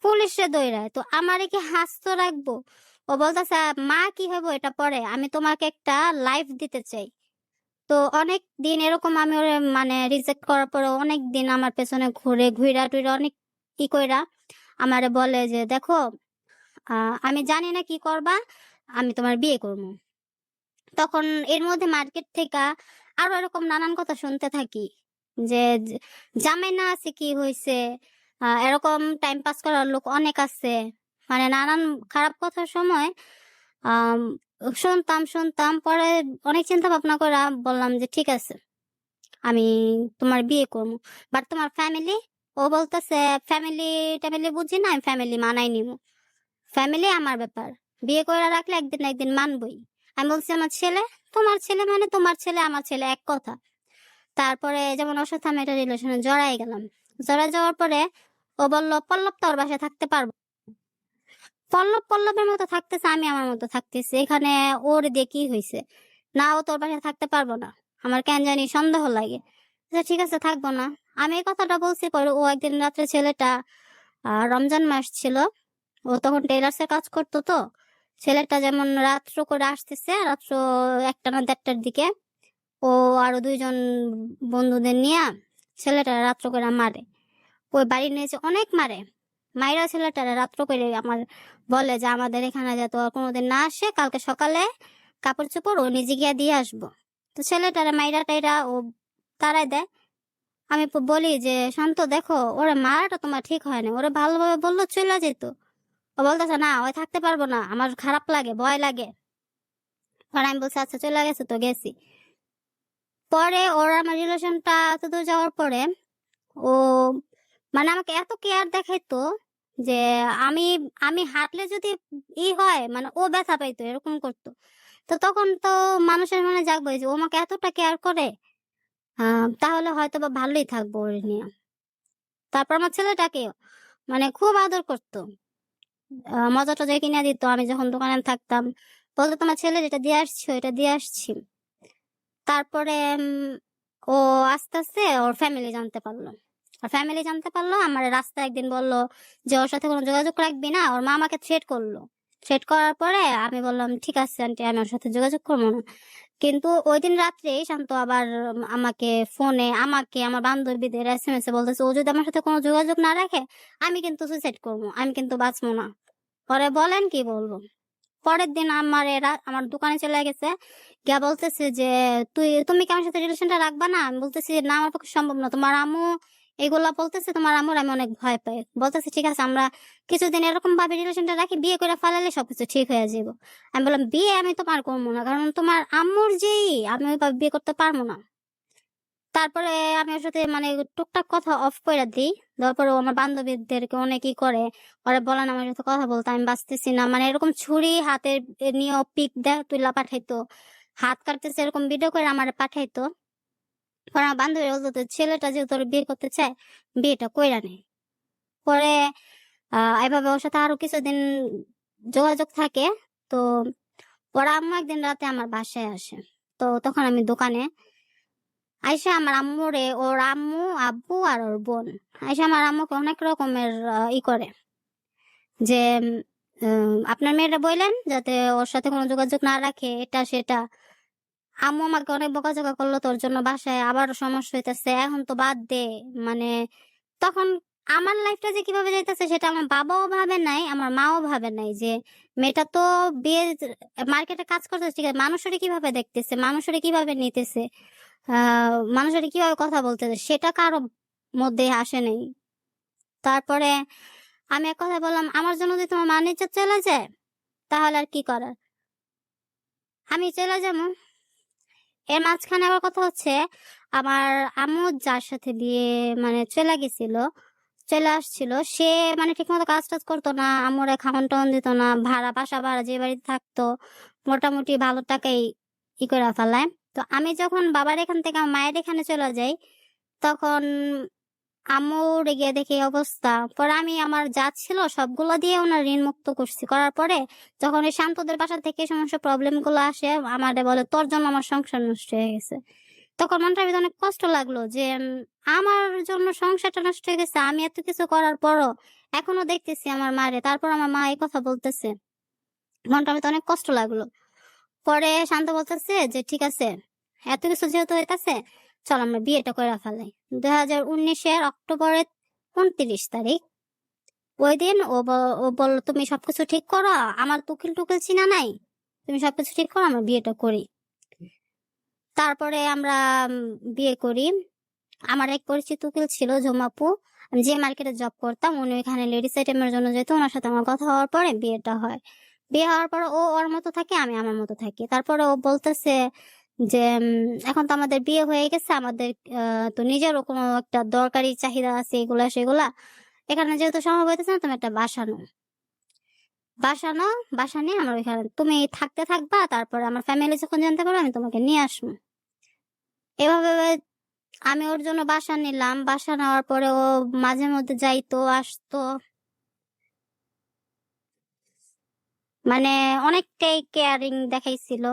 পুলিশে দৌড়ায়, তো আমারে কি হাসতো রাখবো? ও বলতেছে মা কি হবো এটা পরে, আমি তোমাকে একটা লাইফ দিতে চাই। তো অনেক দিন এরকম আমি ওরে মানে রিজেক্ট করার পরে অনেক দিন আমার পেছনে ঘুরে ঘুরা টুইরা অনেক কি কইরা আমারে বলে যে দেখো, আমি জানি না কি করবা, আমি তোমার বিয়ে করবো। তখন এর মধ্যে মার্কেট থেকে আরো এরকম নানান কথা শুনতে থাকি যে জামাই না আছে কি হয়েছে, এরকম টাইম পাস করার লোক অনেক আছে, মানে নানান খারাপ কথার সময় আম, শুনতাম শুনতাম। পরে অনেক চিন্তা ভাবনা করে বললাম যে ঠিক আছে, আমি তোমার বিয়ে করবো। বাট তোমার ফ্যামিলি? ও বলতেছে ফ্যামিলি ট্যামিলি বুঝি না, আমি ফ্যামিলি মানাই নিব। ফ্যামিলি আমার ব্যাপার, বিয়ে করে রাখলে একদিন না একদিন মানবই। আমি বলছি আমার ছেলে, তোমার ছেলে মানে তোমার ছেলে আমার ছেলে এক কথা। তারপরে যেমন ওর সাথে আমি একটা রিলেশনে জড়াই গেলাম। জড়াই যাওয়ার পরে ও বলল পল্লব তোর বাসায় থাকতে পারবো। পল্লব পল্লবের মতো থাকতেছে, আমি আমার মতো থাকতেছি এখানে। ওর দিয়ে কি হয়েছে? না, ও তোর বাসায় থাকতে পারবো না। আমার কেন জানি সন্দেহ লাগে। আচ্ছা, ঠিক আছে থাকবো না। আমি এই কথাটা বলছি, পরে ও একদিন রাত্রে ছেলেটা রমজান মাস ছিল, ও তখন টেলার্সের কাজ করতো। তো ছেলেটা যেমন রাত্র করে আসতেছে, রাত্র 1টা না 1:30টার দিকে, ও আরো 2জন বন্ধুদের নিয়ে ছেলেটা রাত্র করে মারে। ওই বাড়ির নিচে অনেক মারে। মাইরা ছেলেটারা রাত্র করে আমার বলে যে আমাদের এখানে যাতে আর কোনোদিন না আসে, কালকে সকালে কাপড় চোপড় ও নিজে গিয়া দিয়ে আসবো। তো ছেলেটারা মাইরা টাইরা ও তারাই দেয়। আমি বলি যে শান্ত দেখো, ওরা মারাটা তোমার ঠিক হয় না, ওরা ভালোভাবে বললো চলে যেত। ও বলতেছে না, ওই থাকতে পারবো না, আমার খারাপ লাগে, ভয় লাগে। আর আমি বলছি আচ্ছা চলে গেছে তো গেছি। পরে ওর আমার রিলেশনটা এতদূর যাওয়ার পরে ও মানে আমাকে এত কেয়ার দেখাইতো যে আমি আমি হাঁটলে যদি হয় মানে ও ব্যথা পাইতো, এরকম করতো। তো তখন তো মানুষের মনে জাগবে যে ও আমাকে এতটা কেয়ার করে, তাহলে হয়তো বা ভালোই থাকবো ওর নিয়ে। তারপর আমার ছেলেটাকে মানে খুব আদর করতো, মজা টজা কিনে দিত। আমি যখন দোকানে থাকতাম বলতো তোমার ছেলে যেটা দিয়ে আসছি এটা দিয়ে আসছি। তারপরে ও আস্তে আস্তে ওর ফ্যামিলি জানতে পারলো। আর ফ্যামিলি জানতে পারলো, আমার রাস্তায় একদিন বললো যে ওর সাথে কোনো যোগাযোগ রাখবি না। ওর মা আমাকে থ্রেট করলো। থ্রেট করার পরে আমি বললাম ঠিক আছে আন্টি, আমি ওর সাথে যোগাযোগ করবো না। কিন্তু ওই দিন রাত্রে শান্ত আবার আমাকে ফোনে, আমাকে আমার বান্ধবীদের এসএমএস এ বলতেছে ও যদি আমার সাথে কোনো যোগাযোগ না রাখে আমি কিন্তু সুইসাইড করবো, আমি কিন্তু বাঁচবো না। পরে বলেন কি বলবো। পরের দিন আমার এরা আমার দোকানে চলে গেছে, গিয়া বলতেছে যে তুমি কি আমার সাথে রিলেশনটা রাখবা না? আমি বলতেছি না, আমার পক্ষে সম্ভব না। তোমার আম্মু এগুলা বলতেছে তোমার আম্মুর, আমি অনেক ভয় পাই। বলতেছে ঠিক আছে আমরা কিছুদিন এরকম ভাবে রিলেশনটা রাখি, বিয়ে করে ফেলালে সবকিছু ঠিক হয়ে যাবো। আমি বললাম বিয়ে আমি তোমার করবো না, কারণ তোমার আম্মুর যেই আমি ওইভাবে বিয়ে করতে পারবো না। তারপরে আমি ওর সাথে মানে টুকটাক কথা অফ করে দিই। তারপরে ও আমার বান্ধবীদেরকে অনেকই করে, ওরা বলেন আমার সাথে কথা বলতে, আমি বাঁচতেছি না, মানে এরকম ছুরি হাতে নিয়ে পিক দেয় তুইলা পাঠাইতো, হাত কাটতেছে এরকম ভিডিও করে আমার পাঠাইতো। পরে আমার বান্ধবী বলতো ছেলেটা যেহেতু ওর বিয়ে করতে চায়, বিয়েটা কইরা নেই। পরে এভাবে ওর সাথে আরো কিছুদিন যোগাযোগ থাকে। তো ওরা আম্মু একদিন রাতে আমার বাসায় আসে। তো তখন আমি দোকানে, আইসা আমার আম্মুরে ওর আম্মু আব্বু আর ওর বোন আইসা আমার আম্মুকে অনেক রকমের ই করে যে আপনার মেয়েটা বললেন যাতে ওর সাথে কোনো যোগাযোগ না রাখে, এটা সেটা। আম্মু আমাকে অনেক বকাঝকা করলো, তোর জন্য বাসায় আবার সমস্যা হইতেছে, এখন তো বাদ দে। মানে তখন আমার লাইফটা যে কিভাবে যাইতেছে সেটা আমার বাবাও ভাবে নাই, আমার মাও ভাবে নাই যে মেয়েটা তো বিয়ে মার্কেটে কাজ করতেছে, ঠিক আছে, মানুষের কিভাবে দেখতেছে, মানুষের কিভাবে নিতেছে, মানুষের কিভাবে কথা বলতেছে, সেটা কারো মধ্যে আসে নাই। তারপরে আমি এক কথা বললাম, আমার জন্য যদি তোমার মান ইজ্জত চলে যায় তাহলে আর কি করার, আমি চলে যাবো। এর মাঝখানে আবার কথা হচ্ছে, আমার আম্মু যার সাথে বিয়ে মানে চলে গেছিল, চলে আসছিল, সে মানে ঠিক মতো কাজ টাজ করতো না, আম্মুরে খাওয়ান টাওয়ান দিত না, ভাড়া বাসা ভাড়া যে বাড়িতে থাকতো মোটামুটি ভালো টাকাই করে ফেলায়। তো আমি যখন বাবার এখান থেকে আমার মায়ের এখানে চলে যাই, তখন আম্মুর গিয়ে দেখি এই অবস্থা। পরে আমি আমার যা ছিল সবগুলো দিয়ে ওনার ঋণ মুক্ত করছি, করার পরে যখন এই শান্তদের বাসা থেকে এই সমস্ত প্রবলেম গুলো আসে আমাদের বলে তোর জন্য আমার সংসার নষ্ট হয়ে গেছে। তখন মনটা ভিতরে অনেক কষ্ট লাগলো যে আমার জন্য সংসারটা নষ্ট হয়ে গেছে, আমি এত কিছু করার পরও এখনো দেখতেছি আমার মারে, তারপর আমার মা এই কথা বলতেছে, মনটা ভিতরে অনেক কষ্ট লাগলো। পরে শান্ত বলতেছে যে ঠিক আছে, এত কিছু যেহেতু হইতাছে চল আমরা বিয়েটা করে ফেলাই। 2019-এর অক্টোবরের 29 তারিখ ওই দিন ও বললো তুমি সবকিছু ঠিক করো, আমার তুকিল টুকিল চিনা নাই, তুমি সবকিছু ঠিক করো, আমরা বিয়েটা করি। তারপরে আমরা বিয়ে করি। আমার এক পরিচিত উকিল ছিল জমাপু, আমি যে মার্কেটে জব করতাম, উনি ওইখানে লেডিস আইটেমের জন্য যেত, ওনার সাথে আমার কথা হওয়ার পরে বিয়েটা হয়। বিয়ে হওয়ার পরে ও ওর মতো থাকে, আমি আমার মতো থাকি। তারপরে ও বলতেছে যে এখন তো আমাদের বিয়ে হয়ে গেছে, আমাদের তো নিজেরও কোনো একটা দরকারি চাহিদা আছে, এগুলা সেগুলা, এখানে যেহেতু সম্ভব হইতেছে না, তুমি একটা বাসা নাও, বাসা নাও, বাসা নিয়ে আমার ওইখানে তুমি থাকতে থাকবা, তারপরে আমার ফ্যামিলি যখন জানতে পারবে আমি তোমাকে নিয়ে আসবো। এভাবে আমি ওর জন্য বাসা নিলাম। বাসা নেওয়ার পরে ও মাঝে মধ্যে যাইতো আসতো, মানে অনেকটাই কেয়ারিং দেখাইছিল।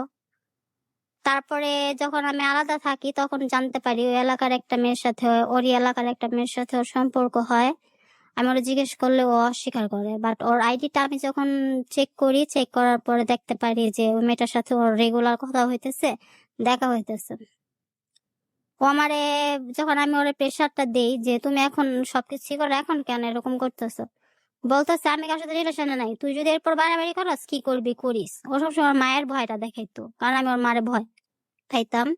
তারপরে যখন আমি আলাদা থাকি তখন জানতে পারি ওই এলাকার একটা মেয়ের সাথে, ওরই এলাকার একটা মেয়ের সাথে ওর সম্পর্ক হয়। আমি ওরা জিজ্ঞেস করলে ও অস্বীকার করে, বাট ওর আইডিটা আমি যখন চেক করি, চেক করার পরে দেখতে পারি যে ওই মেয়েটার সাথে ওর রেগুলার কথা হইতেছে, দেখা হইতেছে। ও আমারে যখন আমি ওরে প্রেশারটা দেই যে তুমি এখন সবকিছু করো, এখন কেন এরকম করতেছো, বলতেছে আমি কার সাথে রিলেশনে নাই, তুই যদি এরপর বাড়াবাড়ি করস কি করবি করিস। ও সবসময় মায়ের ভয়টা দেখাইতো, কারণ আমি ওর মারে ভয় খাইতাম।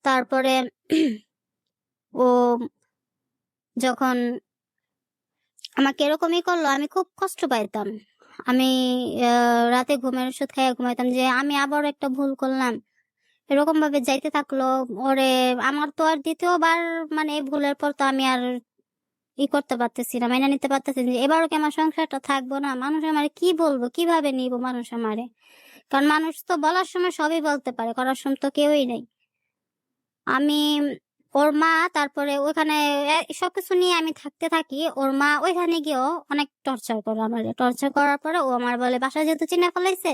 তারপরে ও যখন আমাকে এরকমই করলো আমি খুব কষ্ট পাইতাম। আমি রাতে ঘুমের ওষুধ খাইয়া ঘুমাইতাম যে আমি আবার একটা ভুল করলাম, এরকম ভাবে যাইতে থাকলো। ওরে আমার তো আর দ্বিতীয়বার মানে এই ভুলের পর তো আমি আর করতে পারতেছি না, মেনে নিতে পারতেছি না যে এবারও কি আমার সংসারটা থাকবো না, মানুষ আমারে কি বলবো, কিভাবে নিব মানুষ আমারে, কারণ মানুষ তো বলার সময় সবই বলতে পারে, করার সময় তো কেউই নেই। আমি ওর মা তারপরে ওইখানে সবকিছু নিয়ে আমি থাকতে থাকি, ওর মা ওইখানে গিয়েও অনেক টর্চার করে আমারে। টর্চার করার পরে ও আমার বলে বাসা যেহেতু চিনে ফেলাইছে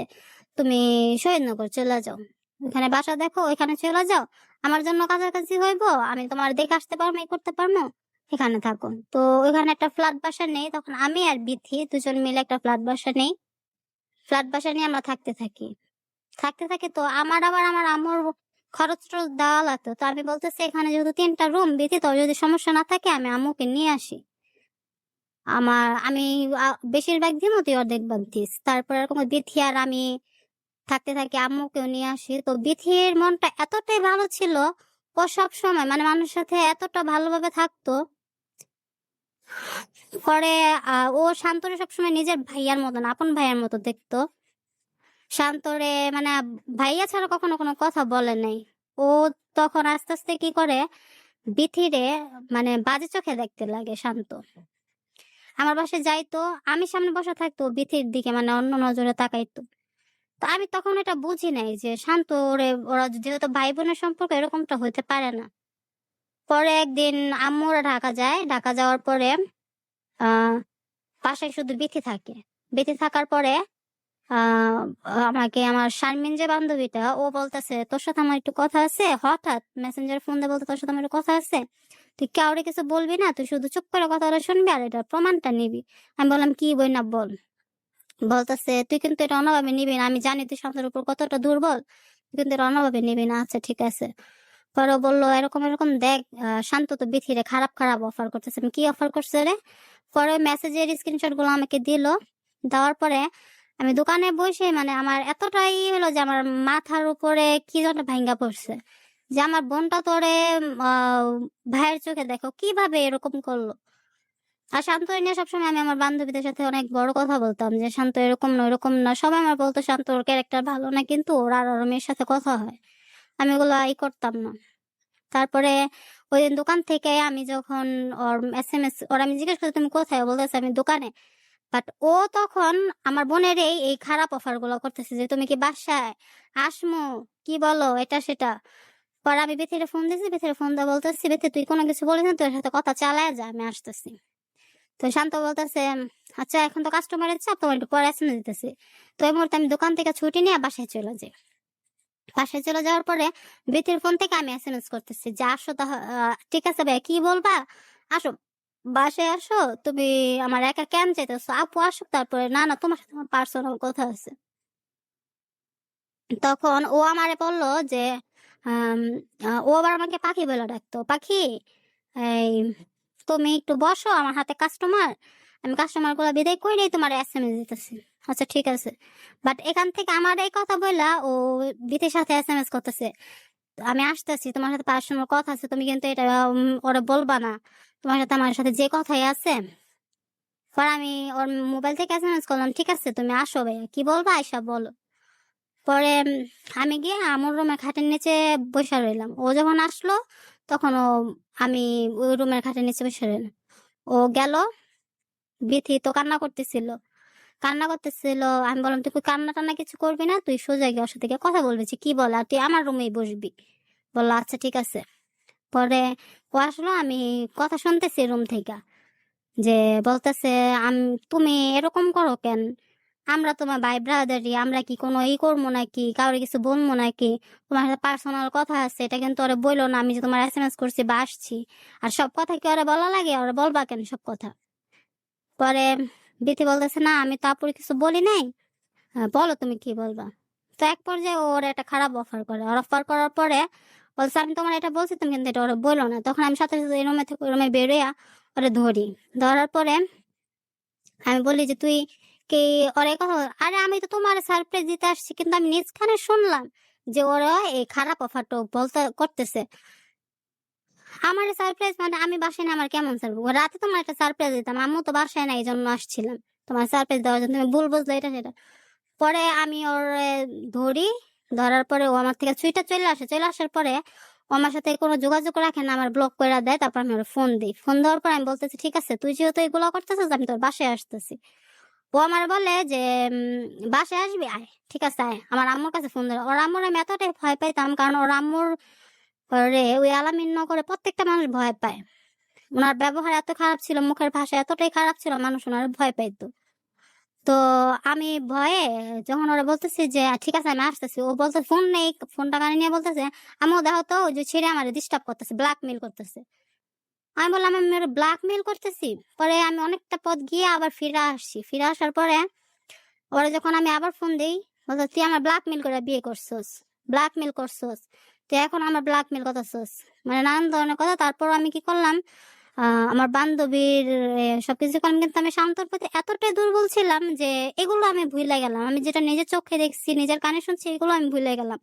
তুমি শহীদনগর চলে যাও, ওখানে বাসা দেখো, ওইখানে চলে যাও, আমার জন্য কাছাকাছি হইবো, আমি তোমার দেখে আসতে পারবো, এই করতে পারবো, এখানে থাকো। তো ওইখানে একটা ফ্ল্যাট বাসা নেই, তখন আমি আর বিথি দুজন মিলে একটা ফ্ল্যাট বাসা নেই। ফ্ল্যাট বাসা নিয়ে আমরা থাকতে থাকি, থাকতে থাকি। তো আমার আবার আমার আম্মুর খরচ টরচ দেওয়া লাগতো। তো আমি বলতেছি এখানে যেহেতু 3টা রুম দিতি, তো যদি সমস্যা না থাকে আমি আম্মুকে নিয়ে আসি, আমি বেশিরভাগ দিন তুই অর্ধেক ভাগ দিস। তারপর এরকম বিথি আর আমি থাকতে থাকি, আম্মুকেও নিয়ে আসি। তো বিথির মনটা এতটাই ভালো ছিল, ও সব সময় মানে মানুষের সাথে এতটা ভালোভাবে থাকতো, পরে ও শান্তরে সবসময় নিজের ভাইয়ার মতন, আপন ভাইয়ার মতো দেখতো। শান্তরে মানে ভাইয়া ছাড়া কখনো কোনো কথা বলে নাই। ও তখন আস্তে আস্তে কি করে, বিথিরে মানে বাজে চোখে দেখতে লাগে শান্ত। আমার বাসায় যাইতো, আমি সামনে বসা থাকতো, ও বিথির দিকে মানে অন্য নজরে তাকাইতো। তো আমি তখন এটা বুঝি নাই যে শান্ত ওরে, ওরা যেহেতু ভাই বোনের সম্পর্ক এরকমটা হইতে পারে না। পরে একদিন আম্মুরা ঢাকা যায়, ঢাকা যাওয়ার পরে আহ বাসায় শুধু বিথি থাকে। বিথি থাকার পরে আহ আমাকে আমার শারমিন যে বান্ধবীটা, ও বলতেছে তোর সাথে আমার একটু কথা আছে। হঠাৎ মেসেঞ্জার ফোন দিয়ে বলতে তোর সাথে আমার একটু কথা আছে, তুই কাউরে কিছু বলবি না, তুই শুধু চুপ করে কথাটা শুনবি আর এটার প্রমাণটা নিবি। আমি বললাম কি বই না বল। বলতেছে তুই কিন্তু এটা অন্যভাবে নিবি না, আমি জানি তুই শান্তের উপর কতটা দুর্বল, তুই কিন্তু এটা অন্যভাবে নিবি না। আচ্ছা ঠিক আছে। পরে ও বললো এরকম এরকম দেখ, শান্ত তো বিথিরে খারাপ খারাপ অফার করতেছে। আমি কি অফার করছে রে? পরে মেসেজের স্ক্রিনশট গুলো আমাকে দিল। দেওয়ার পরে আমি দোকানে বসে মানে আমার এতটাই হলো যে আমার মাথার উপরে কি যেন ভাঙ্গা পড়ছে, যে আমার বোনটা তোরে আহ ভাইয়ের চোখে দেখো কিভাবে এরকম করলো। আর শান্ত নিয়ে সবসময় আমি আমার বান্ধবীদের সাথে অনেক বড় কথা বলতাম যে শান্ত এরকম না ওরকম না। সবাই আমার বলতো শান্ত ওর ক্যারেক্টার ভালো না, কিন্তু ওর আর ওর মেয়ের সাথে কথা হয়। আমি ওগুলো করতাম না। তারপরে ওই দিন দোকান থেকে আমি যখন ওর SMS, ওর আমি জিজ্ঞেস করছি তুমি কোথায়, ও বলতেছে আমি দোকানে। বাট ও তখন আমার বোনের এই খারাপ অফার গুলো করতেছে যে তুমি কি বাসায় আসমো, কি বলো এটা সেটা। পরে আমি বেথিরে ফোন দিয়েছি, বেথিরে ফোন দিয়ে বলতেছি বেথি তুই কোনো কিছু বলিস না, তোর সাথে কথা চালায় যা, আমি আসতেছি। তো শান্ত বলতেছে আচ্ছা এখন তো কাস্টমারের চাপ, তোমার একটু পরে SMS দিতেছি। তো এই মুহূর্তে আমি দোকান থেকে ছুটি নিয়ে বাসায় চলে যাই। বাসায় চলে যাওয়ার পরে বেতির ফোন থেকে আমি SMS করতেছি যে আসো ঠিক আছে ভাই কি বলবা, আসো বাসায় আসো। তুমি আমার একা কেন চাইতেছো, আপু আসুক তারপরে। না না, তোমার সাথে আমার পার্সোনাল কথা আছে। তখন ও আমারে বললো যে আম, ও আবার আমাকে পাখি বলে ডাকতো, পাখি এই তুমি একটু বসো, আমার হাতে কাস্টমার, আমি কাস্টমার গুলা বিদায় করে তোমার SMS দিতেছি। আচ্ছা ঠিক আছে। বাট এখান থেকে আমার এই কথা বললা ও বিতের সাথে SMS করতেছে আমি আসতেছি, তোমার সাথে পার্সোনাল কথা আছে, তুমি কিন্তু এটা ওরা বলবা না, তোমার সাথে আমার সাথে যে কথাই আছে। পরে আমি ওর মোবাইল থেকে SMS করলাম ঠিক আছে তুমি আসো ভাইয়া, কি বলবা আয়সা বলো। পরে আমি গিয়ে আমার রুমের খাটের নিচে বসে রইলাম। ও যখন আসলো তখন আমি ওই রুমের খাটের নিচে বসে রইলাম। ও গেল, বিথি তো কান্না করতেছিল, কান্না করতেছিল। আমি বললাম তুই কান্না টান্না কিছু করবি না, তুই সোজা গিয়ে ওর সাথে গিয়ে কথা বলবি যে কি বল, আর তুই আমার রুমেই বসবি। বললো আচ্ছা ঠিক আছে। পরে ও আসলো, আমি কথা শুনতেছি রুম থেকে যে বলতেছে তুমি এরকম করো কেন, আমরা তোমার ভাই ব্রাদারি, আমরা কি কোনো করবো নাকি, কাউরে কিছু বলবো নাকি, তোমার সাথে পার্সোনাল কথা আছে এটা কিন্তু ওরা বললো না, আমি যে তোমার SMS করছি বা আসছি। আর সব কথা কি ওরা বলা লাগে, ওরা বলবা কেন সব কথা। পরে বিথি বলতেছে না আমি তো আপুর কিছু বলি নাই, বলো তুমি কি বলবা। তো এক পর্যায়ে ওর একটা খারাপ অফার করে, আর অফার করার পরে বলছে আমি তোমার এটা বলছি তুমি কিন্তু এটা ওরা বললো না। তখন আমি সাথে সাথে রুমে থেকে রুমে বেরোয়া ওরা ধরি। ধরার পরে আমি বলি যে তুই কি ওরা এই কথা আরে আমি তো তোমার সারপ্রাইজ দিতে আসছি, কিন্তু আমি নিজ খানে শুনলাম যে ওরা এই খারাপ অফারটা বলতে করতেছে। আমার সারপ্রাইজ মানে আমি বাসায় না, আমার কেমন সারপ্রাইজ, রাতে তোমার একটা সারপ্রাইজ দিতাম, আম্মু তো বাসায় না এই জন্য আসছিলাম তোমার সারপ্রাইজ দেওয়ার জন্য, তুমি ভুল বুঝলে এটা সেটা। পরে আমি ওর ধরি। ধরার পরে ও আমার থেকে ছুইটা চলে আসে, চলে আসার পরে ও আমার সাথে কোনো যোগাযোগ রাখে না, আমার ব্লক করে দেয়। তারপর আমি ওর ফোন দিই, ফোন দেওয়ার পর আমি বলতেছি ঠিক আছে তুই যেহেতু এগুলো করতেছিস আমি তোর বাসায় আসতেছি। ও আমার বলে যে বাসায় আসবি, আয় ঠিক আছে আয়। আমার আম্মুর কাছে ফোন দিল, ওর আম্মুর আমি এতটাই ভয় পাইতাম কারণ ওর আম্মুর রে ওই আলামিন নগরে প্রত্যেকটা মানুষ ভয় পায়। ওনার ব্যবহার এত খারাপ ছিল, মুখের ভাষা এতটাই খারাপ ছিল, মানুষ ওনার ভয় পাইতো। তো আমি ভয়ে যখন ওরা বলতেছে যে ঠিক আছে আমি আসতেছি, ও বলতে ফোন নেই, ফোনটা কানে নিয়ে বলতেছে আমিও দেখো তো ওই যে ছেড়ে আমার ডিস্টার্ব করতেছে, ব্ল্যাকমেল করতেছে। আমি বললাম আমি ব্ল্যাকমেল করতেছি। পরে আমি অনেকটা পথ গিয়ে আবার ফিরে আসছি, ফিরে আসার পরে ওরা যখন আমি আবার ফোন দিই বলতো তুই আমার ব্ল্যাকমেল করে বিয়ে করছোস, ব্ল্যাকমেল করছোস, তুই এখন আমার ব্ল্যাকমেল করতেছোস, মানে নানান ধরনের কথা। তারপর আমি কি করলাম, আমার বান্ধবীর সবকিছু করলাম, কিন্তু আমি শান্তর প্রতি এতটাই দুর্বল ছিলাম যে এগুলো আমি ভুলে গেলাম। আমি যেটা নিজের চোখে দেখছি, নিজের কানে শুনছি, এগুলো আমি ভুলে গেলাম।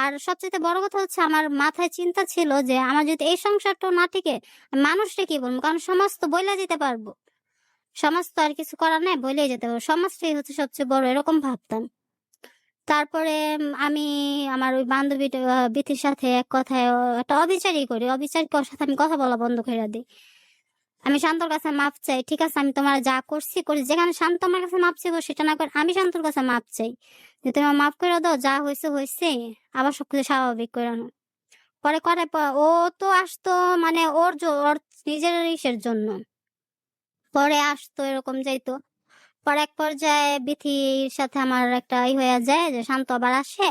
আর সবচেয়ে বড় কথা হচ্ছে, আমার মাথায় চিন্তা ছিল যে আমার যদি এই সংসারটাও না টিকে, আমি মানুষটা কি বলবো, কারণ সমাজ তো বইলা যেতে পারবো, সমাজ তো আর কিছু করার নাই, বলেই যেতে পারবো, সমাজটাই হচ্ছে সবচেয়ে বড়, এরকম ভাবতাম। তারপরে আমি আমার ওই বান্ধবীটা বিথির সাথে এক কথায় একটা অবিচারই করি, অবিচারকে ওর সাথে আমি কথা বলা বন্ধ করে দিই। আমি শান্তর কাছে মাপ চাই, ঠিক আছে আমি তোমার যা করছি করি, যেখানে শান্ত আমার কাছে মাপ চাইবো সেটা না করে আমি শান্তর কাছে মাপ চাই, যে তুমি আমার মাফ করে দাও, যা হয়েছে হয়েছে, আবার সবকিছু স্বাভাবিক করে আনো। পরে করে ও তো আসতো মানে ওর নিজের ইসের জন্য, পরে আসতো এরকম যাইতো। পরে এক পর্যায়ে বিথির সাথে আমার একটা হয়ে যায় যে শান্ত আবার আসে,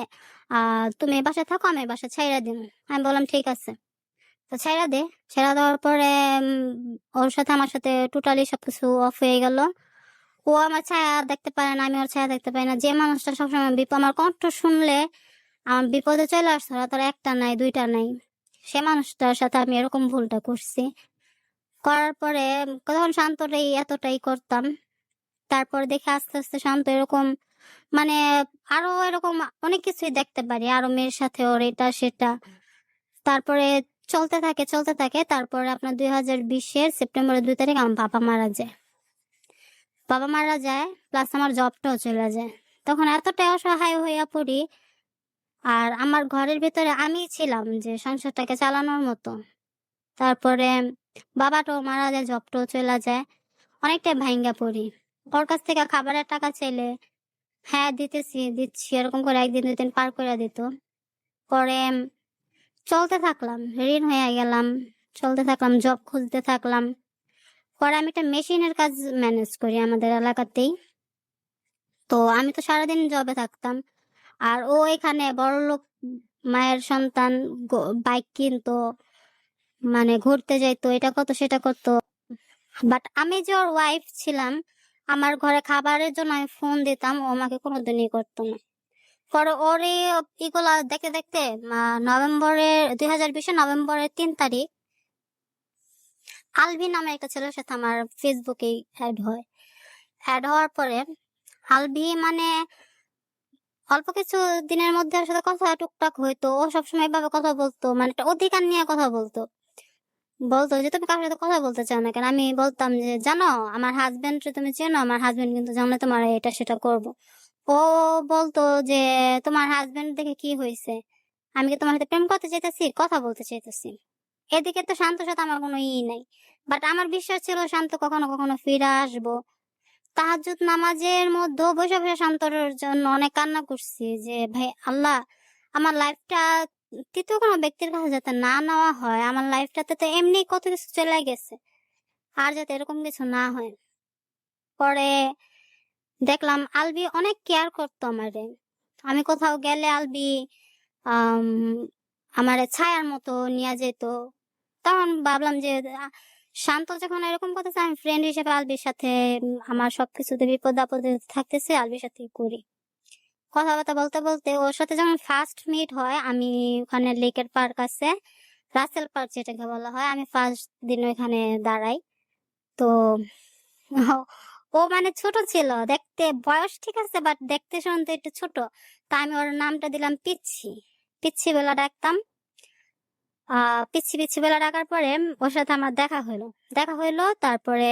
তুমি এই বাসায় থাকো, আমি এই বাসা ছাইড়া দিন। আমি বললাম ঠিক আছে, তো ছাইড়া দে। ছেড়া দেওয়ার পরে ওর সাথে আমার সাথে টোটালি সবকিছু অফ হয়ে গেল। ও আমার ছায়া দেখতে পারে না, আমি ওর ছায়া দেখতে পাই না। যে মানুষটা সবসময় আমার কণ্ঠ শুনলে আমার বিপদে চলে আসছে, তার একটা নাই দুইটা নাই, সে মানুষটার সাথে আমি এরকম ভুলটা করছি। করার পরে তখন শান্তটাই এতটাই করতাম। তারপর দেখে আস্তে আস্তে শান্ত এরকম মানে আরো এরকম অনেক কিছুই দেখতে পারি, আরো মেয়ের সাথে ওর এটা সেটা। তারপরে চলতে থাকে চলতে থাকে। তারপরে আপনার 2020-এর সেপ্টেম্বরের 2 তারিখ আমার বাবা মারা যায়। বাবা মারা যায় প্লাস আমার জবটাও চলে যায়। তখন এতটাই অসহায় হইয়া পড়ি, আর আমার ঘরের ভিতরে আমি ছিলাম যে সংসারটাকে চালানোর মতো। তারপরে বাবাটাও মারা যায়, জবটাও চলে যায়, অনেকটাই ভাঙ্গা পড়ি। ওর কাছ থেকে খাবারের টাকা চাইলে হ্যাঁ দিতেছি দিচ্ছি এরকম করে একদিন দুদিন পার করে দিত। পরে চলতে থাকলাম, ঋণ হয়ে গেলাম, চলতে থাকলাম, জব খুঁজতে থাকলাম। পরে আমি একটা মেশিনের কাজ ম্যানেজ করি আমাদের এলাকাতেই। তো আমি তো সারাদিন জবে থাকতাম, আর ও এখানে বড়লোক মায়ের সন্তান, বাইক কিনতো, মানে ঘুরতে যাইতো, এটা কত সেটা করতো। বাট আমি যে ওর ওয়াইফ ছিলাম, আমার ঘরে খাবারের জন্য আমি ফোন দিতাম, ও আমাকে কোনোদিনই করতো না। পরে ওর এগুলা দেখতে দেখতে নভেম্বরের 2020 নভেম্বরের 3 তারিখ আলভি নামে একটা ছেলের সাথে আমার ফেসবুকে অ্যাড হওয়ার পরে আলভি মানে অল্প কিছু দিনের মধ্যে ওর সাথে কথা টুকটাক হইতো। ও সবসময় এভাবে কথা বলতো, মানে একটা অধিকার নিয়ে কথা বলতো। বলতো যে তুমি কার সাথে কথা বলতে চাও না কেন? আমি বলতাম যে জানো আমার হাজবেন্ড তুমি চেনো, আমার হাজবেন্ড কিন্তু জানলে তোমার এটা সেটা করবো। ও বলতো যে তোমার হাজবেন্ড দেখে কি হয়েছে, আমি কি তোমার সাথে প্রেম করতে চাইতেছি, কথা বলতে চাইতেছি। এদিকে তো শান্তর সাথে আমার কোনো নাই, বাট আমার বিশ্বাস ছিল শান্ত কখনো কখনো ফিরে আসবো। তাহাজ্জুদ নামাজের মধ্যে বসে বসে শান্তর জন্য অনেক কান্না করছি যে ভাই আল্লাহ, আমার লাইফটা তৃতীয় কোনো ব্যক্তির কাছে যাতে না নেওয়া হয়, আমার লাইফটাতে তো এমনি কত কিছু চলে গেছে, আর যাতে এরকম কিছু না হয়। পরে দেখলাম আলবি অনেক কেয়ার করতো আমারে। আমি কোথাও গেলে আলবি আম আমারে ছায়ার মতো নিয়ে যেত। তখন ভাবলাম যে শান্ত যখন এরকম করতেছে, আমি ফ্রেন্ড হিসেবে আলবির সাথে আমার সবকিছুতে বিপদ আপদে থাকতেছে, আলবির সাথে করি কথাবার্তা বলতে বলতে। ওর সাথে যখন ফার্স্ট মিট হয়, আমি ওখানে লেকের পার্ক আছে, রাসেল পার্ক যেটাকে বলা হয়, আমি ফার্স্ট দিন ওইখানে দাঁড়াই। তো ও মানে ছোট ছিল দেখতে, বয়স ঠিক আছে বাট দেখতে শুনতে একটু ছোট। তা আমি ওর নামটা দিলাম পিচ্ছি, পিচ্ছি বেলা ডাকতাম। পিচ্ছি পিচ্ছি বেলা ডাকার পরে ওর সাথে আমার দেখা হইলো। তারপরে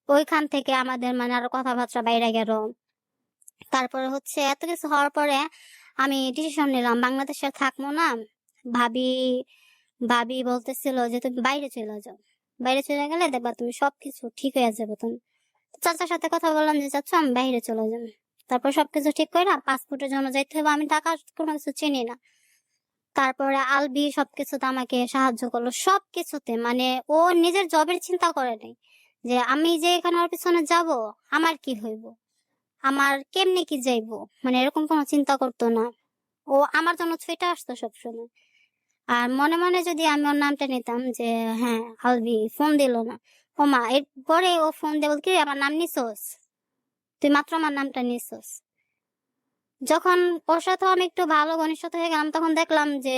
ওইখান থেকে আমাদের মানে আরো কথাবার্তা বাইরে গেল। তারপরে হচ্ছে এত কিছু হওয়ার পরে আমি ডিসিশন নিলাম বাংলাদেশে আর থাকবো না। ভাবি ভাবি বলতেছিল যে তুমি বাইরে চলে যাও, বাইরে চলে গেলে দেখবা তুমি সবকিছু ঠিক হয়ে যাবে। তুমি চাচার সাথে কথা বললাম যে চাচা আমি বাইরে চলে যাবো। তারপর সবকিছু ঠিক করে না, পাসপোর্টের জন্য যাইতে হবে, আমি টাকা কোনো কিছু চিনি না। তারপরে আলবি সবকিছুতে আমাকে সাহায্য করলো, সবকিছুতে। মানে ও নিজের জবের চিন্তা করে নাই যে আমি যে এখানে ওর পিছনে যাব আমার কি হইব, আমার কেমনে কি যাইবো, মানে এরকম কোনো চিন্তা করতো না। ও আমার জন্য ছুটে আসতো সবসময়। আর মনে মনে যদি আমি ওর নামটা নিতাম যে হ্যাঁ আলবি, ফোন দিল না, ও মা এরপরে ও ফোন দিয়ে বল কি আমার নাম নিছোস, তুই মাত্র আমার নামটা নিছোস। যখন ওর সাথেও আমি একটু ভালো ঘনিষ্ঠতা হয়ে গেলাম, তখন দেখলাম যে